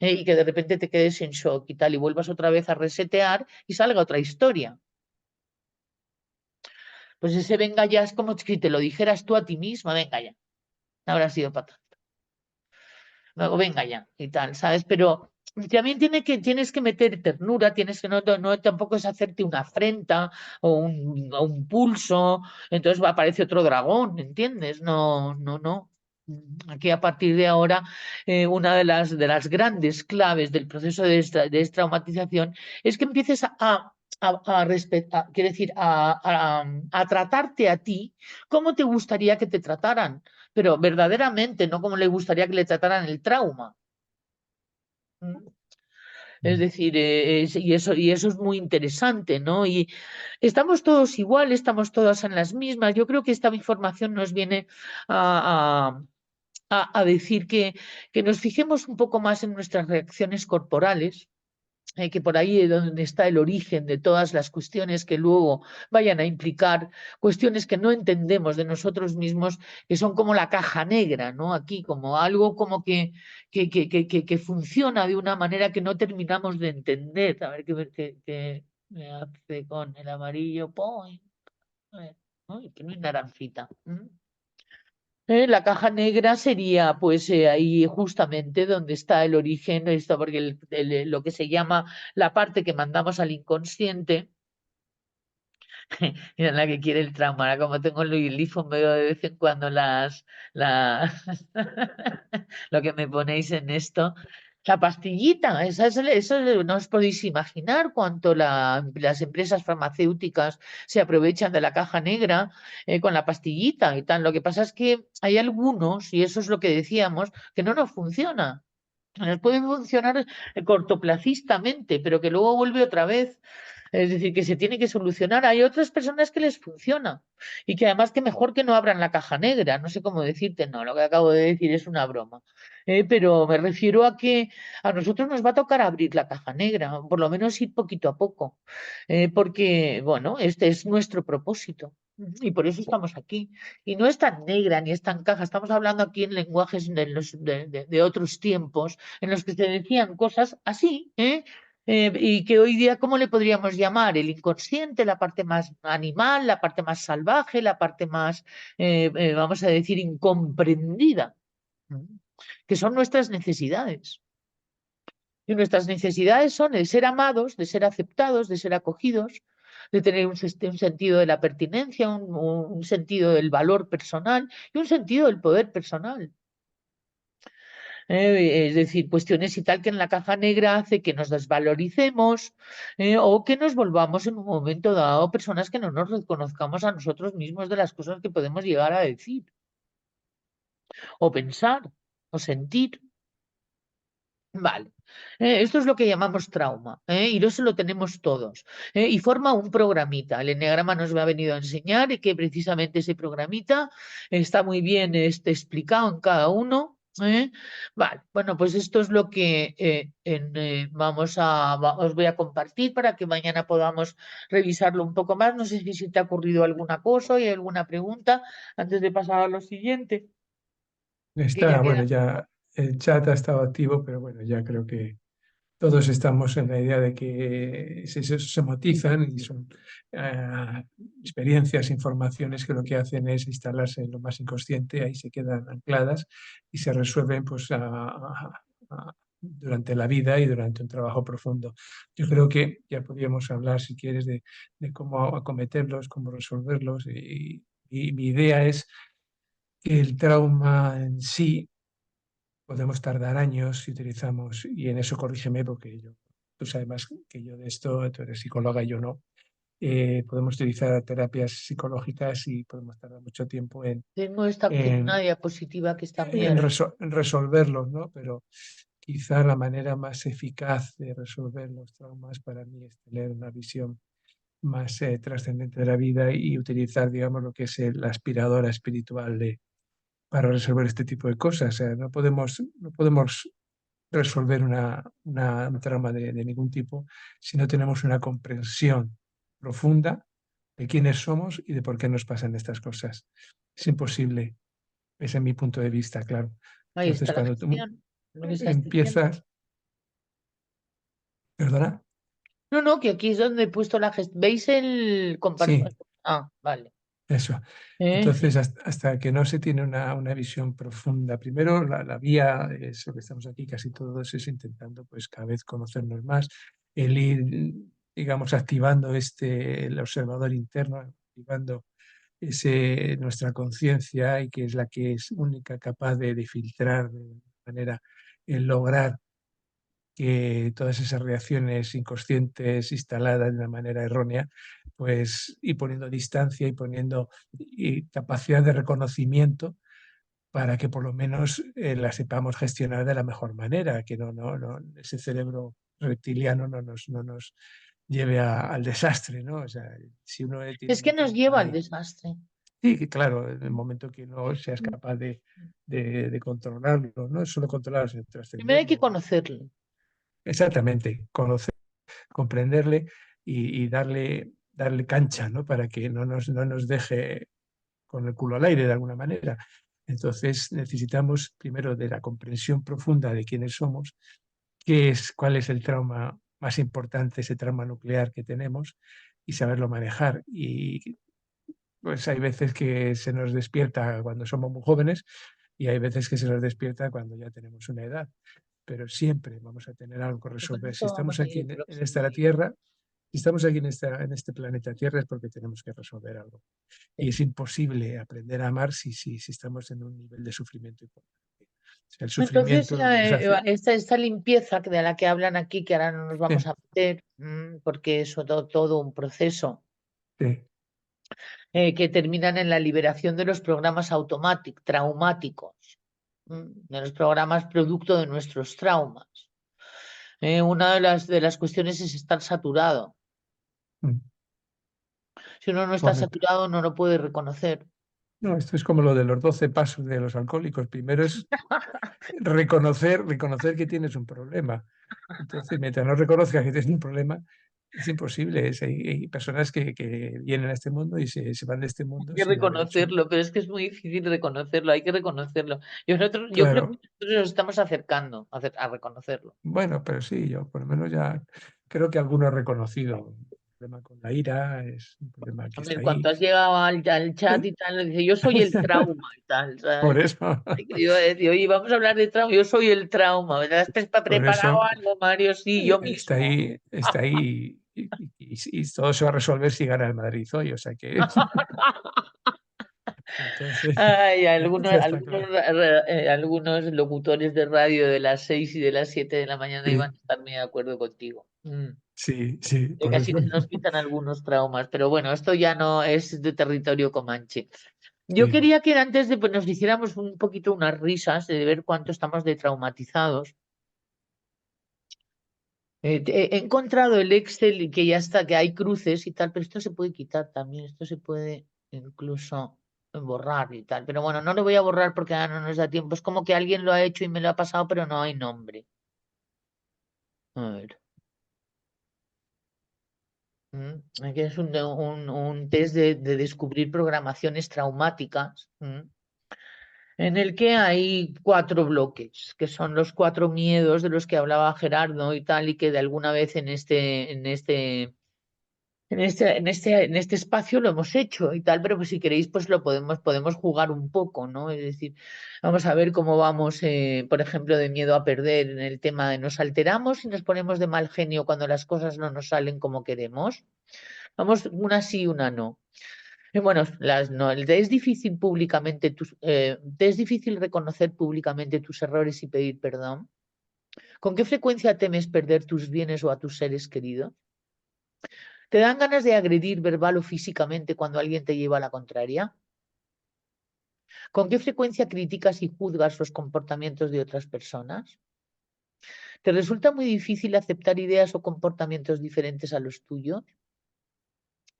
S1: Y que de repente te quedes en shock y tal, y vuelvas otra vez a resetear y salga otra historia. Pues ese venga ya es como si te lo dijeras tú a ti misma, venga ya, no habrá sido para tanto. Luego venga ya y tal, ¿sabes? Pero también tienes que meter ternura, tienes que no tampoco es hacerte una afrenta o un pulso, entonces aparece otro dragón, ¿entiendes? No, no, no. Aquí a partir de ahora, una de las grandes claves del proceso de destraumatización es que empieces a respetar, quiero decir, a tratarte a ti como te gustaría que te trataran, pero verdaderamente, no como le gustaría que le trataran el trauma. Es decir, y eso es muy interesante, ¿no? Y estamos todos igual, estamos todas en las mismas. Yo creo que esta información nos viene a decir que nos fijemos un poco más en nuestras reacciones corporales, que por ahí es donde está el origen de todas las cuestiones que luego vayan a implicar cuestiones que no entendemos de nosotros mismos, que son como la caja negra, ¿no? Aquí, como algo como que funciona de una manera que no terminamos de entender. A ver qué me hace con el amarillo. Point. A ver, uy, que no es naranjita. La caja negra sería, pues, ahí justamente donde está el origen, esto, porque lo que se llama la parte que mandamos al inconsciente, y en la que quiere el trauma. Ahora, como tengo el iPhone, veo de vez en cuando las lo que me ponéis en esto. La pastillita, eso no os podéis imaginar cuánto las empresas farmacéuticas se aprovechan de la caja negra con la pastillita y tal. Lo que pasa es que hay algunos, y eso es lo que decíamos, que no nos funciona. Nos pueden funcionar cortoplacistamente, pero que luego vuelve otra vez. Es decir, que se tiene que solucionar. Hay otras personas que les funciona y que además que mejor que no abran la caja negra. No sé cómo decirte, no, lo que acabo de decir es una broma. Pero me refiero a que a nosotros nos va a tocar abrir la caja negra, por lo menos ir poquito a poco, porque, bueno, este es nuestro propósito. Y por eso estamos aquí. Y no es tan negra ni es tan caja. Estamos hablando aquí en lenguajes de otros tiempos en los que se decían cosas así, ¿eh? Y que hoy día, ¿cómo le podríamos llamar? El inconsciente, la parte más animal, la parte más salvaje, la parte más, vamos a decir, incomprendida, que son nuestras necesidades. Y nuestras necesidades son de ser amados, de ser aceptados, de ser acogidos, de tener un sentido de la pertinencia, un sentido del valor personal y un sentido del poder personal. Es decir, cuestiones y tal que en la caja negra hace que nos desvaloricemos o que nos volvamos en un momento dado personas que no nos reconozcamos a nosotros mismos de las cosas que podemos llegar a decir o pensar o sentir. Vale. Esto es lo que llamamos trauma, y eso lo tenemos todos, y forma un programita. El enneagrama nos ha venido a enseñar que precisamente ese programita está muy bien explicado en cada uno. Vale, bueno, pues esto es lo que os voy a compartir para que mañana podamos revisarlo un poco más. No sé si te ha ocurrido alguna cosa y alguna pregunta antes de pasar a lo siguiente, que ya
S2: Está, bueno,
S1: queda.
S2: ya el chat ha estado activo, pero bueno, ya creo que todos estamos en la idea de que se motizan y son experiencias, informaciones que lo que hacen es instalarse en lo más inconsciente, ahí se quedan ancladas y se resuelven pues, durante la vida y durante un trabajo profundo. Yo creo que ya podríamos hablar, si quieres, de cómo acometerlos, cómo resolverlos y mi idea es que el trauma en sí podemos tardar años si utilizamos, y en eso corrígeme porque tú sabes más que yo de esto, tú eres psicóloga y yo no, podemos utilizar terapias psicológicas y podemos tardar mucho tiempo
S1: Tengo una
S2: en,
S1: diapositiva que está muy adelante.
S2: en resolverlos, ¿no? Pero quizá la manera más eficaz de resolver los traumas para mí es tener una visión más trascendente de la vida y utilizar, digamos, lo que es la aspiradora espiritual para resolver este tipo de cosas. O sea, no podemos resolver un trauma de ningún tipo si no tenemos una comprensión profunda de quiénes somos y de por qué nos pasan estas cosas. Es imposible, ese es mi punto de vista, claro.
S1: Ahí
S2: Entonces,
S1: está la
S2: cuando tú
S1: gestión, lo que estás diciendo.
S2: empiezas, ¿perdona?
S1: No, no, que aquí es donde he puesto la gestión. ¿Veis el compartir?
S2: Sí,
S1: Ah, vale.
S2: eso.
S1: Sí.
S2: Entonces, hasta que no se tiene una visión profunda, primero la vía, es lo que estamos aquí casi todos, es intentando pues cada vez conocernos más, el ir, digamos, activando el observador interno, activando nuestra conciencia y que es la que es única capaz de filtrar de manera, el lograr que todas esas reacciones inconscientes instaladas de una manera errónea, pues y poniendo distancia y poniendo capacidad de reconocimiento para que por lo menos la sepamos gestionar de la mejor manera, que ese cerebro reptiliano no nos lleve al desastre, ¿no? O sea, si uno tiene
S1: Es que
S2: un
S1: nos
S2: trauma
S1: lleva al
S2: ahí,
S1: desastre.
S2: sí, que claro, en el momento que no seas capaz de controlarlo, no es solo controlarlo, sino
S1: Primero hay que
S2: trascenderlo.
S1: conocerlo.
S2: Exactamente, conocer, comprenderle y darle cancha, ¿no? Para que no nos deje con el culo al aire de alguna manera. Entonces necesitamos primero de la comprensión profunda de quiénes somos, cuál es el trauma más importante, ese trauma nuclear que tenemos y saberlo manejar. Y pues hay veces que se nos despierta cuando somos muy jóvenes y hay veces que se nos despierta cuando ya tenemos una edad, pero siempre vamos a tener algo que
S1: Y con
S2: resolver. Si
S1: esto
S2: estamos
S1: vamos a ir
S2: aquí
S1: el
S2: en
S1: próximo
S2: esta
S1: día.
S2: Tierra, si estamos aquí en este planeta Tierra es porque tenemos que resolver algo. Y
S1: Sí.
S2: es imposible aprender a amar si estamos en un nivel de sufrimiento importante. sea, el
S1: Entonces,
S2: sufrimiento lo que nos hace.
S1: esta limpieza de la que hablan aquí, que ahora no nos vamos
S2: Sí,
S1: a meter, porque es todo un proceso,
S2: sí,
S1: que terminan en la liberación de los programas traumáticos, de los programas producto de nuestros traumas. Una de las cuestiones es estar saturado.
S2: mm,
S1: Si uno no está
S2: correcto.
S1: saturado, no lo puede reconocer.
S2: No, esto es como lo de los 12 pasos de los alcohólicos. Primero es reconocer que tienes un problema. Entonces, mientras no reconozcas que tienes un problema, es imposible. Hay personas que vienen a este mundo y se van de este mundo
S1: Hay que
S2: sin haber hecho.
S1: reconocerlo, pero es que es muy difícil reconocerlo, hay que reconocerlo. Yo creo que
S2: Claro,
S1: nosotros nos estamos acercando a reconocerlo.
S2: bueno, pero sí, yo por lo menos ya creo que alguno ha reconocido. El problema con la ira es un problema que
S1: Hombre,
S2: está
S1: en
S2: ahí.
S1: cuanto has llegado al chat y tal, dice, yo soy el trauma y tal,
S2: Por
S1: ¿sabes?
S2: eso,
S1: Y que yo decía, oye, vamos a hablar de trauma, yo soy el trauma, ¿verdad? ¿Estás
S2: por
S1: preparado
S2: eso
S1: algo, Mario? Sí, yo
S2: está
S1: mismo.
S2: ahí, está ahí y todo se va a resolver si gana el Madrid hoy. O sea que entonces
S1: Ay,
S2: ya está claro.
S1: algunos locutores de radio de las 6 y de las 7 de la mañana iban
S2: Sí,
S1: a estar muy de acuerdo contigo.
S2: sí, sí,
S1: Que
S2: por
S1: casi
S2: eso.
S1: que se nos quitan algunos traumas, pero bueno, esto ya no es de territorio comanche. Yo
S2: Sí,
S1: quería que antes de pues, nos hiciéramos un poquito unas risas de ver cuánto estamos de traumatizados. He encontrado el Excel y que ya está, que hay cruces y tal, pero esto se puede quitar también, esto se puede incluso borrar y tal. Pero bueno, no lo voy a borrar porque ahora no nos da tiempo. Es como que alguien lo ha hecho y me lo ha pasado, pero no hay nombre. A ver. Aquí es un test de descubrir programaciones traumáticas. En el que hay 4 bloques, que son los 4 miedos de los que hablaba Gerardo y tal, y que de alguna vez en este espacio lo hemos hecho y tal, pero pues si queréis, pues podemos jugar un poco, ¿no? Es decir, vamos a ver cómo vamos, por ejemplo, de miedo a perder en el tema de nos alteramos y nos ponemos de mal genio cuando las cosas no nos salen como queremos. Vamos, una sí, una no. Bueno, no, te es difícil te es difícil reconocer públicamente tus errores y pedir perdón. ¿Con qué frecuencia temes perder tus bienes o a tus seres queridos? ¿Te dan ganas de agredir verbal o físicamente cuando alguien te lleva a la contraria? ¿Con qué frecuencia criticas y juzgas los comportamientos de otras personas? ¿Te resulta muy difícil aceptar ideas o comportamientos diferentes a los tuyos?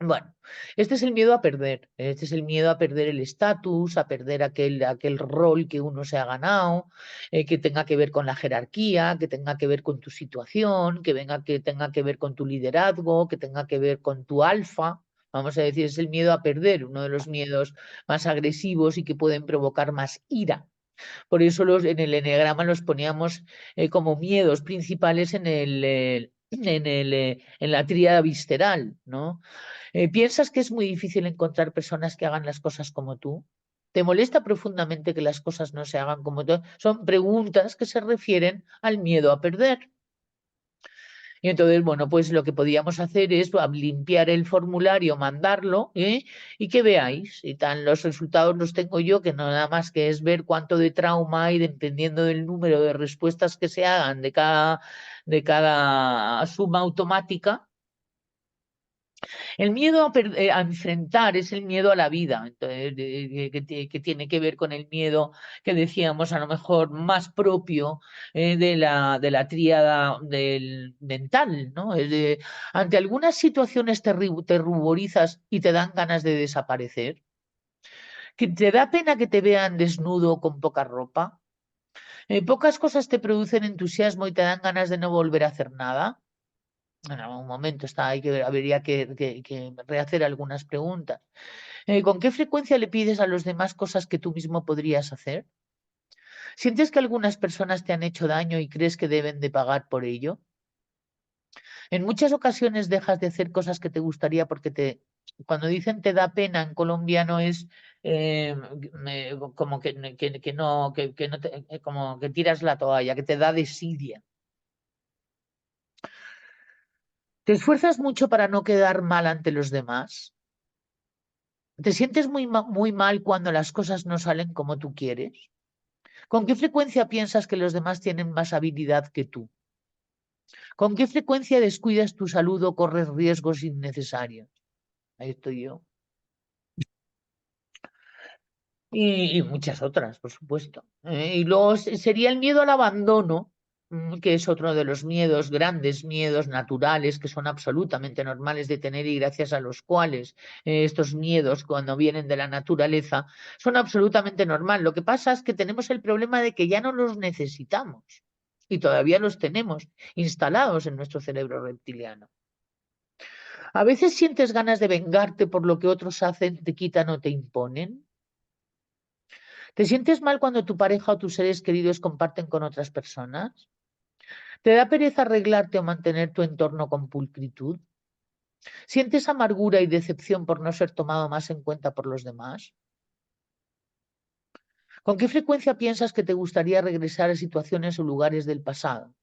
S1: Bueno, este es el miedo a perder, este es el miedo a perder el estatus, a perder aquel rol que uno se ha ganado, que tenga que ver con la jerarquía, que tenga que ver con tu situación, que tenga que ver con tu liderazgo, que tenga que ver con tu alfa. Vamos a decir, es el miedo a perder, uno de los miedos más agresivos y que pueden provocar más ira. Por eso en el eneagrama los poníamos como miedos principales en la tríada visceral, ¿no? ¿Piensas que es muy difícil encontrar personas que hagan las cosas como tú? ¿Te molesta profundamente que las cosas no se hagan como tú? Son preguntas que se refieren al miedo a perder. Y entonces, bueno, pues lo que podíamos hacer es limpiar el formulario, mandarlo, y que veáis. Y tan los resultados los tengo yo, que no nada más que es ver cuánto de trauma hay, dependiendo del número de respuestas que se hagan de cada suma automática. El miedo a enfrentar es el miedo a la vida, entonces, que tiene que ver con el miedo que decíamos a lo mejor más propio de la tríada del mental, ¿no? Ante algunas situaciones te ruborizas y te dan ganas de desaparecer, que te da pena que te vean desnudo o con poca ropa. Pocas cosas te producen entusiasmo y te dan ganas de no volver a hacer nada. En algún momento habría que rehacer algunas preguntas. ¿Con qué frecuencia le pides a los demás cosas que tú mismo podrías hacer? ¿Sientes que algunas personas te han hecho daño y crees que deben de pagar por ello? En muchas ocasiones dejas de hacer cosas que te gustaría cuando dicen te da pena en colombiano es como que no como que tiras la toalla, que te da desidia. ¿Te esfuerzas mucho para no quedar mal ante los demás? ¿Te sientes muy mal cuando las cosas no salen como tú quieres? ¿Con qué frecuencia piensas que los demás tienen más habilidad que tú? ¿Con qué frecuencia descuidas tu salud o corres riesgos innecesarios? Ahí estoy yo. Y muchas otras, por supuesto. Y luego sería el miedo al abandono, que es otro de los miedos, grandes miedos naturales, que son absolutamente normales de tener y gracias a los cuales estos miedos, cuando vienen de la naturaleza, son absolutamente normal. Lo que pasa es que tenemos el problema de que ya no los necesitamos y todavía los tenemos instalados en nuestro cerebro reptiliano. A veces sientes ganas de vengarte por lo que otros hacen, te quitan o te imponen. ¿Te sientes mal cuando tu pareja o tus seres queridos comparten con otras personas? ¿Te da pereza arreglarte o mantener tu entorno con pulcritud? ¿Sientes amargura y decepción por no ser tomado más en cuenta por los demás? ¿Con qué frecuencia piensas que te gustaría regresar a situaciones o lugares del pasado?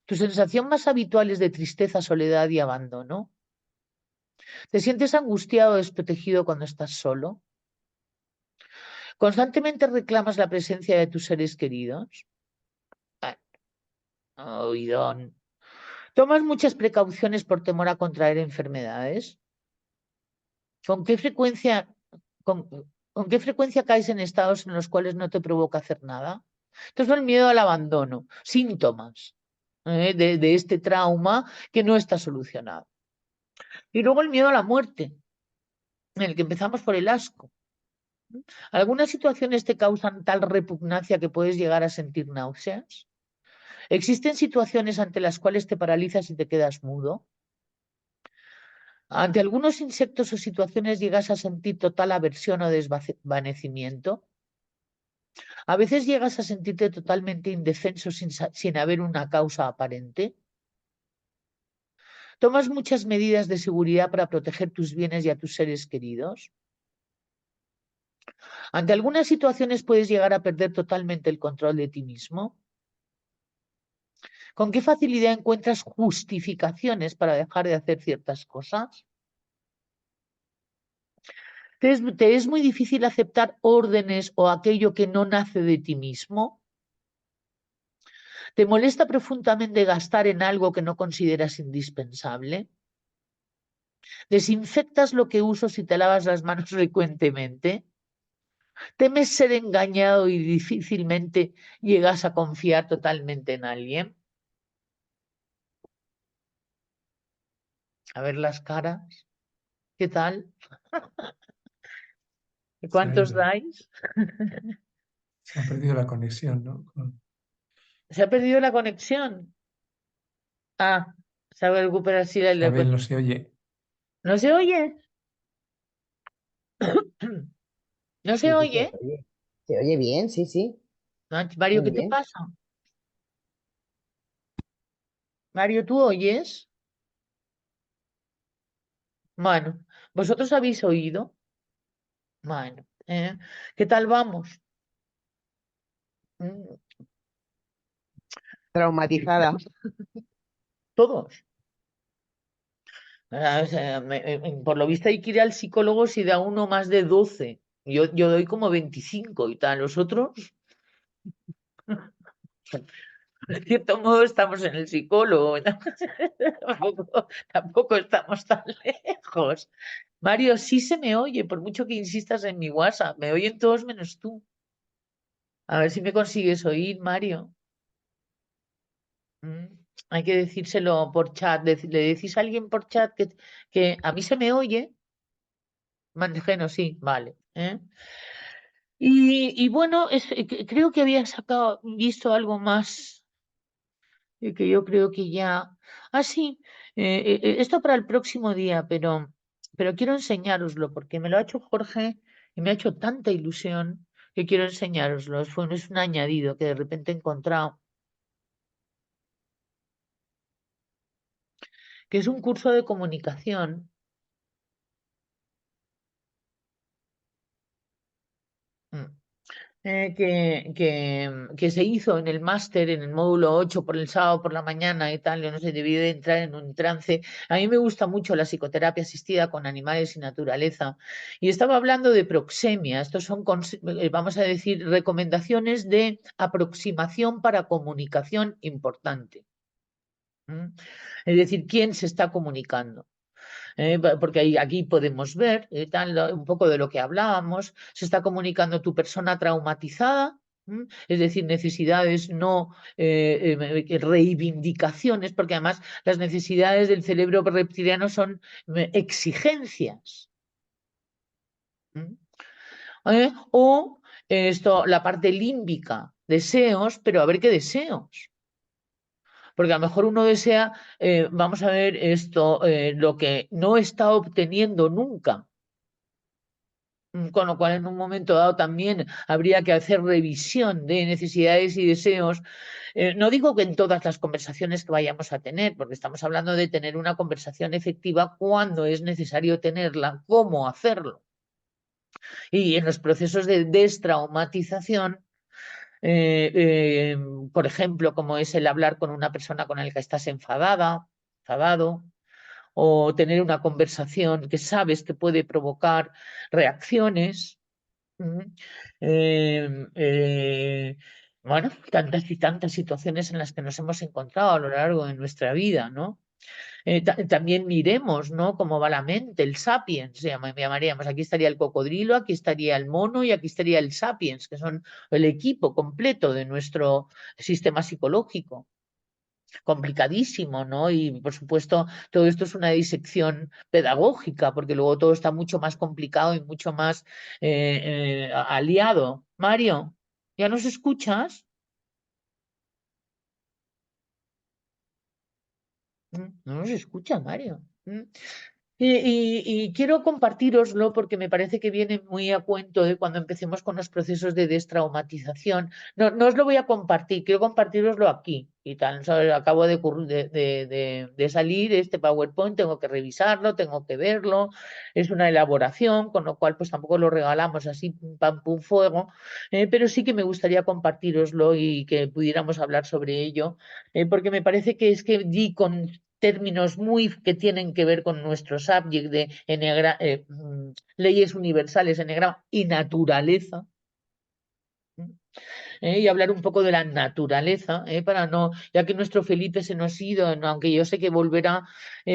S1: ¿Tu sensación más habitual es de tristeza, soledad y abandono? ¿Te sientes angustiado o desprotegido cuando estás solo? ¿Constantemente reclamas la presencia de tus seres queridos? Oidón. ¿Tomas muchas precauciones por temor a contraer enfermedades? ¿Con qué frecuencia, con, con qué frecuencia caes en estados en los cuales no te provoca hacer nada? Entonces, el miedo al abandono, síntomas de este trauma que no está solucionado. Y luego el miedo a la muerte, en el que empezamos por el asco. Algunas situaciones te causan tal repugnancia que puedes llegar a sentir náuseas. ¿Existen situaciones ante las cuales te paralizas y te quedas mudo? Ante algunos insectos o situaciones llegas a sentir total aversión o desvanecimiento. A veces llegas a sentirte totalmente indefenso sin haber una causa aparente. Tomas muchas medidas de seguridad para proteger tus bienes y a tus seres queridos. Ante algunas situaciones puedes llegar a perder totalmente el control de ti mismo. ¿Con qué facilidad encuentras justificaciones para dejar de hacer ciertas cosas? ¿Te es muy difícil aceptar órdenes o aquello que no nace de ti mismo? ¿Te molesta profundamente gastar en algo que no consideras indispensable? ¿Desinfectas lo que usas si te lavas las manos frecuentemente? ¿Temes ser engañado y difícilmente llegas a confiar totalmente en alguien? A ver las caras. ¿Qué tal? ¿Cuántos dais?
S2: Se ha perdido la conexión, ¿no?
S1: ¿Se ha perdido la conexión? Ah, se ha recuperado así la
S2: Isabel no se oye.
S1: ¿No se oye? ¿No se
S4: Sí, sí,
S1: oye?
S4: se oye. Se oye bien, sí, sí.
S1: Mario,
S4: Muy
S1: ¿qué te
S4: bien.
S1: pasa? Mario, ¿tú oyes? Bueno, ¿vosotros habéis oído? Bueno, ¿qué tal vamos? Mm,
S4: Traumatizada.
S1: Todos. O sea, por lo visto hay que ir al psicólogo si da uno más de 12. Yo doy como 25 y tal. Los otros, de cierto modo, estamos en el psicólogo. Tampoco estamos tan lejos. Mario, sí se me oye, por mucho que insistas en mi WhatsApp. Me oyen todos menos tú. A ver si me consigues oír, Mario. Mm, Hay que decírselo por chat. Le decís a alguien por chat que a mí se me oye. Manejeno, sí, vale. Y bueno, creo que había visto algo más que yo creo que ya. Ah, sí, esto para el próximo día, pero quiero enseñároslo porque me lo ha hecho Jorge y me ha hecho tanta ilusión que quiero enseñároslo. Es un añadido que de repente he encontrado, que es un curso de comunicación. mm, que se hizo en el máster, en el módulo 8 por el sábado por la mañana y tal, yo no sé, debí de entrar en un trance. A mí me gusta mucho la psicoterapia asistida con animales y naturaleza. Y estaba hablando de proxemia. Estos son, vamos a decir, recomendaciones de aproximación para comunicación importante. Es decir, ¿quién se está comunicando? Porque aquí podemos ver un poco de lo que hablábamos, se está comunicando tu persona traumatizada, es decir, necesidades, no reivindicaciones, porque además las necesidades del cerebro reptiliano son exigencias. O la parte límbica, deseos, pero a ver qué deseos. Porque a lo mejor uno desea, vamos a ver lo que no está obteniendo nunca. Con lo cual, en un momento dado también habría que hacer revisión de necesidades y deseos. No digo que en todas las conversaciones que vayamos a tener, porque estamos hablando de tener una conversación efectiva cuando es necesario tenerla, cómo hacerlo. Y en los procesos de destraumatización, por ejemplo, como es el hablar con una persona con la que estás enfadado, o tener una conversación que sabes que puede provocar reacciones. Bueno, tantas y tantas situaciones en las que nos hemos encontrado a lo largo de nuestra vida, ¿no? También miremos, ¿no? Cómo va la mente, el sapiens, llamaríamos. Aquí estaría el cocodrilo, aquí estaría el mono y aquí estaría el sapiens, que son el equipo completo de nuestro sistema psicológico. Complicadísimo, ¿no? Y por supuesto, todo esto es una disección pedagógica, porque luego todo está mucho más complicado y mucho más aliado. Mario, ¿ya nos escuchas? No nos escucha, Mario. Y quiero compartiroslo porque me parece que viene muy a cuento de cuando empecemos con los procesos de destraumatización. No os lo voy a compartir, quiero compartiroslo aquí y tal. ¿Sabes? Acabo de salir este PowerPoint, tengo que revisarlo, tengo que verlo, es una elaboración, con lo cual pues tampoco lo regalamos así, pum, pam, pum, fuego, pero sí que me gustaría compartiroslo y que pudiéramos hablar sobre ello, porque me parece que es que di con términos muy que tienen que ver con nuestro subject de leyes universales, eneagrama y naturaleza. Y hablar un poco de la naturaleza, para no, ya que nuestro Felipe se nos ha ido, no, aunque yo sé que volverá,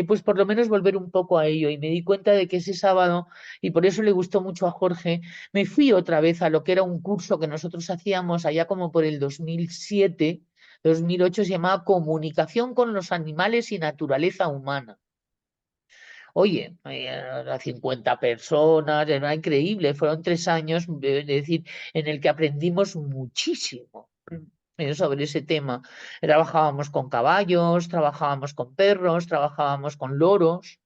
S1: pues por lo menos volver un poco a ello. Y me di cuenta de que ese sábado, y por eso le gustó mucho a Jorge, me fui otra vez a lo que era un curso que nosotros hacíamos allá como por el 2007, 2008, se llamaba Comunicación con los animales y naturaleza humana. Oye, a 50 personas, era increíble, fueron 3 años, es decir, en el que aprendimos muchísimo sobre ese tema. Trabajábamos con caballos, trabajábamos con perros, trabajábamos con loros.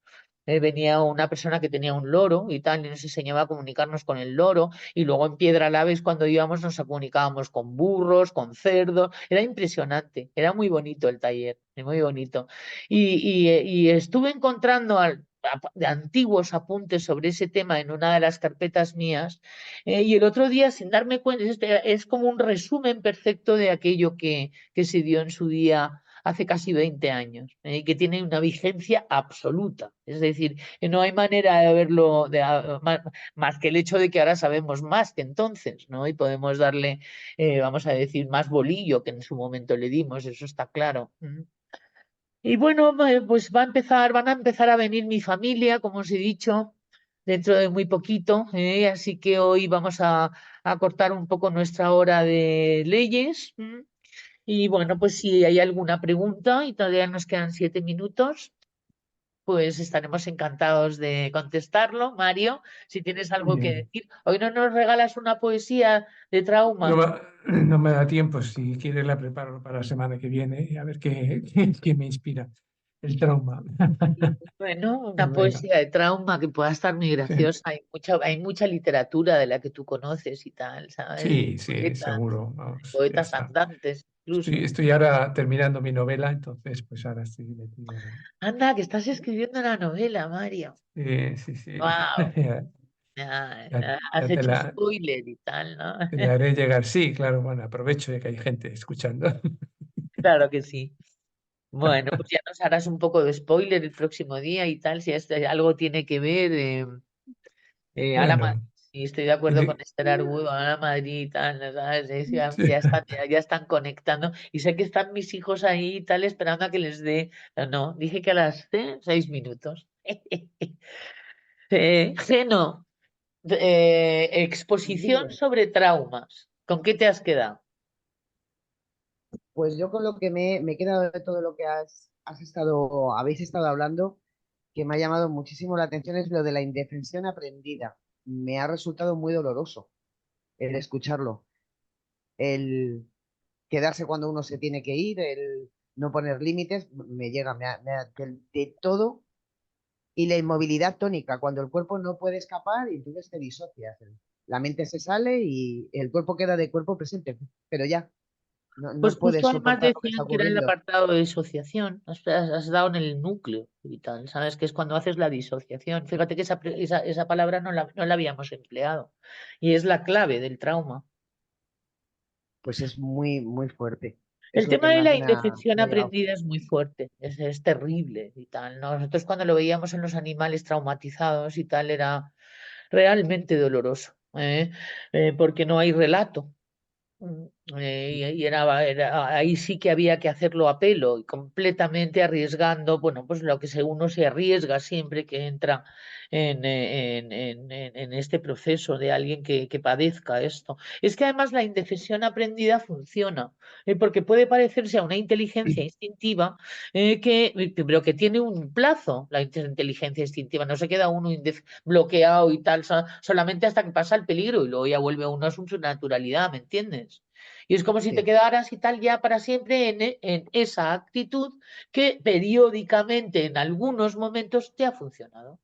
S1: Venía una persona que tenía un loro y tal, y nos enseñaba a comunicarnos con el loro, y luego en Piedra Laves cuando íbamos nos comunicábamos con burros, con cerdos, era impresionante, era muy bonito el taller, muy bonito. Y estuve encontrando de antiguos apuntes sobre ese tema en una de las carpetas mías, y el otro día, sin darme cuenta, es como un resumen perfecto de aquello que se dio en su día hace casi 20 años, y que tiene una vigencia absoluta. Es decir, que no hay manera de verlo más que el hecho de que ahora sabemos más que entonces, ¿no? Y podemos darle, vamos a decir, más bolillo que en su momento le dimos, eso está claro. Y bueno, pues van a empezar a venir mi familia, como os he dicho, dentro de muy poquito, así que hoy vamos a cortar un poco nuestra hora de leyes. Y bueno, pues si hay alguna pregunta y todavía nos quedan 7 minutos, pues estaremos encantados de contestarlo. Mario, si tienes algo que
S2: Bien.
S1: decir. Hoy no nos regalas una poesía de trauma.
S2: No me da tiempo, si quieres la preparo para la semana que viene y a ver qué me inspira el trauma.
S1: Bueno,
S2: Pues
S1: una
S2: venga,
S1: poesía de trauma que pueda estar muy
S2: sí,
S1: graciosa. Hay mucha literatura de la que tú conoces y tal, ¿sabes?
S2: sí, sí, seguro. Vamos, ya
S1: Poetas
S2: está.
S1: andantes, incluso.
S2: Estoy ahora terminando mi novela, entonces pues ahora estoy metido.
S1: Anda, que estás escribiendo una novela, Mario.
S2: Sí, sí.
S1: Wow.
S2: Ya,
S1: Has
S2: ya te
S1: hecho
S2: la,
S1: spoiler y tal, ¿no?
S2: te la haré llegar. Sí, claro, bueno, aprovecho de que hay gente escuchando.
S1: Claro que sí. Bueno, pues ya nos harás un poco de spoiler el próximo día y tal, si algo tiene que ver.
S2: Bueno,
S1: Sí, estoy de
S2: y
S1: acuerdo con
S2: de-
S1: Esther Argudo, a la Madrid y tal, ¿no? ¿Sabes?
S2: sí.
S1: Ya están conectando. Y sé que están mis hijos ahí y tal, esperando a que les dé. Pero no, dije que a las 6 minutos. Geno, exposición
S4: Dime.
S1: sobre traumas. ¿Con qué te has quedado?
S4: Pues yo con lo que me he quedado de todo lo que habéis estado hablando, que me ha llamado muchísimo la atención es lo de la indefensión aprendida. Me ha resultado muy doloroso el escucharlo, el quedarse cuando uno se tiene que ir, el no poner límites, me llega, de todo. Y la inmovilidad tónica, cuando el cuerpo no puede escapar y entonces te disocias. La mente se sale y el cuerpo queda de cuerpo presente, pero ya,
S1: Pues
S4: no
S1: justo
S4: puedes
S1: además
S4: soportar lo que está
S1: decían que era el
S4: ocurriendo.
S1: apartado de disociación. Has dado en el núcleo y tal, ¿sabes? Que es cuando haces la disociación. Fíjate que esa palabra no la habíamos empleado. Y es la clave del trauma.
S4: Pues es muy, muy fuerte.
S1: El
S4: Es lo
S1: tema
S4: que
S1: de
S4: más
S1: la indefensión
S4: me ha llegado.
S1: aprendida es muy fuerte, es terrible y tal, ¿no? Nosotros cuando lo veíamos en los animales traumatizados y tal era realmente doloroso, porque no hay relato. Y ahí sí que había que hacerlo a pelo y completamente arriesgando, bueno, pues lo que uno se arriesga siempre que entra en este proceso de alguien que padezca esto. Es que además la indefensión aprendida funciona, porque puede parecerse a una inteligencia instintiva, pero que tiene un plazo, la inteligencia instintiva, no se queda uno bloqueado y tal, solamente hasta que pasa el peligro y luego ya vuelve uno a su naturalidad, ¿me entiendes? Y es como si te
S4: Sí,
S1: quedaras y tal ya para siempre en esa actitud que periódicamente en algunos momentos te ha funcionado.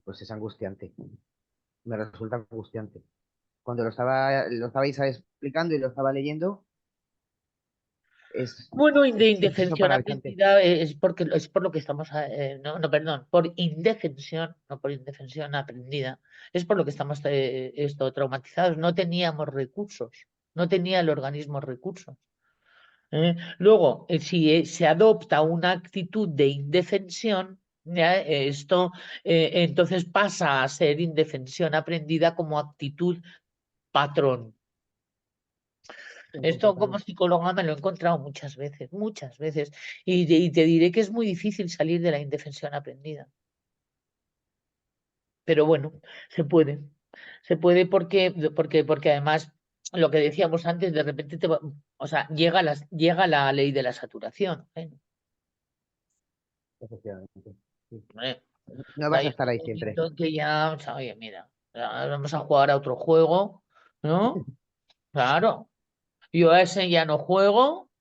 S4: pues es angustiante. Me resulta angustiante. Cuando lo estabais explicando y lo estaba leyendo,
S1: Bueno, y de
S4: es eso
S1: indefensión
S4: paralizante.
S1: aprendida es por lo que estamos, no, perdón, por indefensión, no por indefensión aprendida, es por lo que estamos traumatizados. No teníamos recursos, no tenía el organismo recursos. Luego, si se adopta una actitud de indefensión, ya, esto entonces pasa a ser indefensión aprendida como actitud patrón.
S4: Sí,
S1: Esto como
S4: completamente.
S1: psicóloga me lo he encontrado muchas veces, y te diré que es muy difícil salir de la indefensión aprendida. Pero bueno, se puede. Se puede porque además, lo que decíamos antes, de repente o sea, llega la ley de la saturación.
S4: Efectivamente. Sí.
S1: Hombre,
S4: No vas
S1: hay
S4: a estar
S1: un
S4: ahí siempre.
S1: momento en que ya, o sea, oye, mira, vamos a jugar a otro juego, ¿no? Claro, yo a ese ya no juego.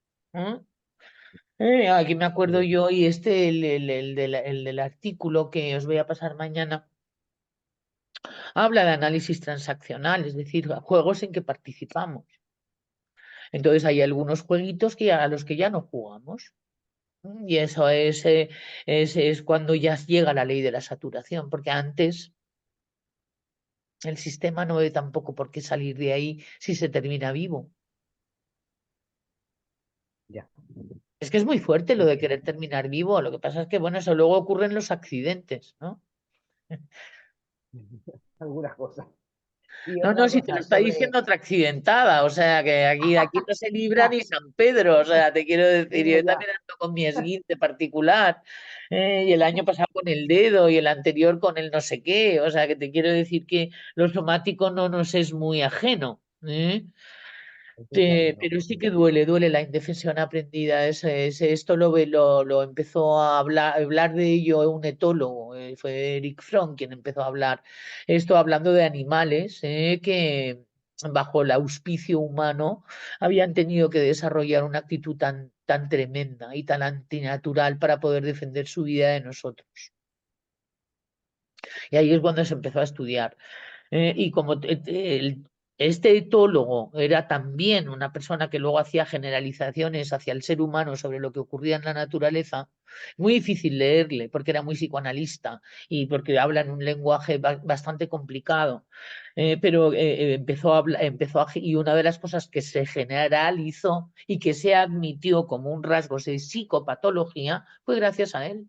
S1: ¿Eh? Aquí me acuerdo
S4: Sí.
S1: yo, y el del artículo que os voy a pasar mañana, habla de análisis transaccional, es decir, juegos en que participamos. Entonces hay algunos jueguitos a los que ya no jugamos. Y eso es cuando ya llega la ley de la saturación, porque antes el sistema no ve tampoco por qué salir de ahí si se termina vivo.
S4: Ya.
S1: Es que es muy fuerte lo
S4: Sí,
S1: de
S4: sí.
S1: querer terminar vivo. Lo que pasa es que, bueno, eso luego ocurre en los accidentes, ¿no?
S4: Algunas cosas. Y
S1: No, no,
S4: otra
S1: si te lo
S4: cosa
S1: está
S4: sobre,
S1: diciendo otra accidentada, o sea, que aquí no se libra
S4: ya,
S1: ni San Pedro, o sea, te quiero decir,
S4: no,
S1: yo
S4: ya,
S1: también ando con mi esguince particular, y el año pasado con el dedo, y el anterior con el no sé qué, o sea, que te quiero decir que lo somático no nos es muy ajeno, ¿eh?
S4: efectivamente.
S1: Pero sí que duele la indefensión aprendida. Esto lo empezó a hablar de ello un etólogo, fue Eric Fromm quien empezó a hablar esto hablando de animales que bajo el auspicio humano habían tenido que desarrollar una actitud tan tremenda y tan antinatural para poder defender su vida de nosotros. Y ahí es cuando se empezó a estudiar. Y como Este etólogo era también una persona que luego hacía generalizaciones hacia el ser humano sobre lo que ocurría en la naturaleza. Muy difícil leerle porque era muy psicoanalista y porque habla en un lenguaje bastante complicado. Pero y una de las cosas que se generalizó y que se admitió como un rasgo de psicopatología fue gracias a él.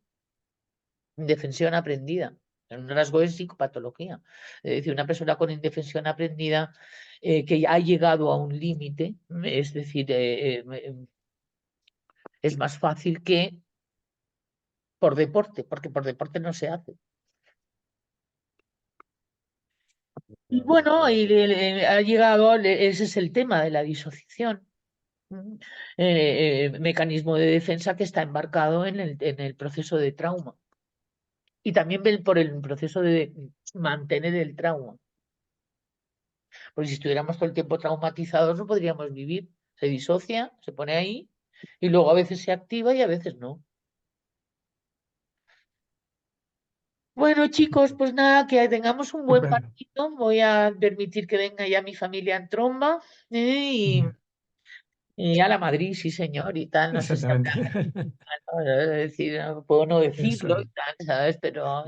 S1: Indefensión aprendida. Un rasgo de psicopatología. Es decir, una persona con indefensión aprendida que ya ha llegado a un límite, es decir, es más fácil que por deporte, porque por deporte no se hace. Y bueno, ha llegado, ese es el tema de la disociación. Mecanismo de defensa que está embarcado en el proceso de trauma. Y también por el proceso de mantener el trauma. Porque si estuviéramos todo el tiempo traumatizados no podríamos vivir. Se disocia, se pone ahí y luego a veces se activa y a veces no. Bueno, chicos, pues nada, que tengamos un buen
S2: Estupendo.
S1: partido. Voy a permitir que venga ya mi familia en tromba y a la Madrid, sí, señor, y tal. No sé si
S2: Exactamente.
S1: ¿no? Es decir, no puedo no
S2: Eso
S1: decirlo y
S2: es.
S1: tal, ¿sabes? Pero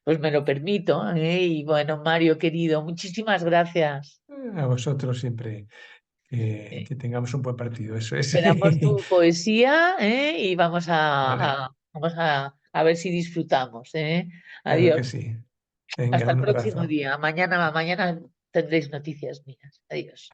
S1: pues me lo permito. Y bueno, Mario, querido, muchísimas gracias.
S2: A vosotros siempre
S1: Eh,
S2: que tengamos un buen partido. Eso es.
S1: Esperamos tu poesía, y vamos
S2: Vale,
S1: a ver si disfrutamos, ¿eh?
S2: claro que
S1: Adiós.
S2: sí. Venga,
S1: Hasta el
S2: un
S1: próximo
S2: abrazo.
S1: día. Mañana tendréis noticias mías. Adiós.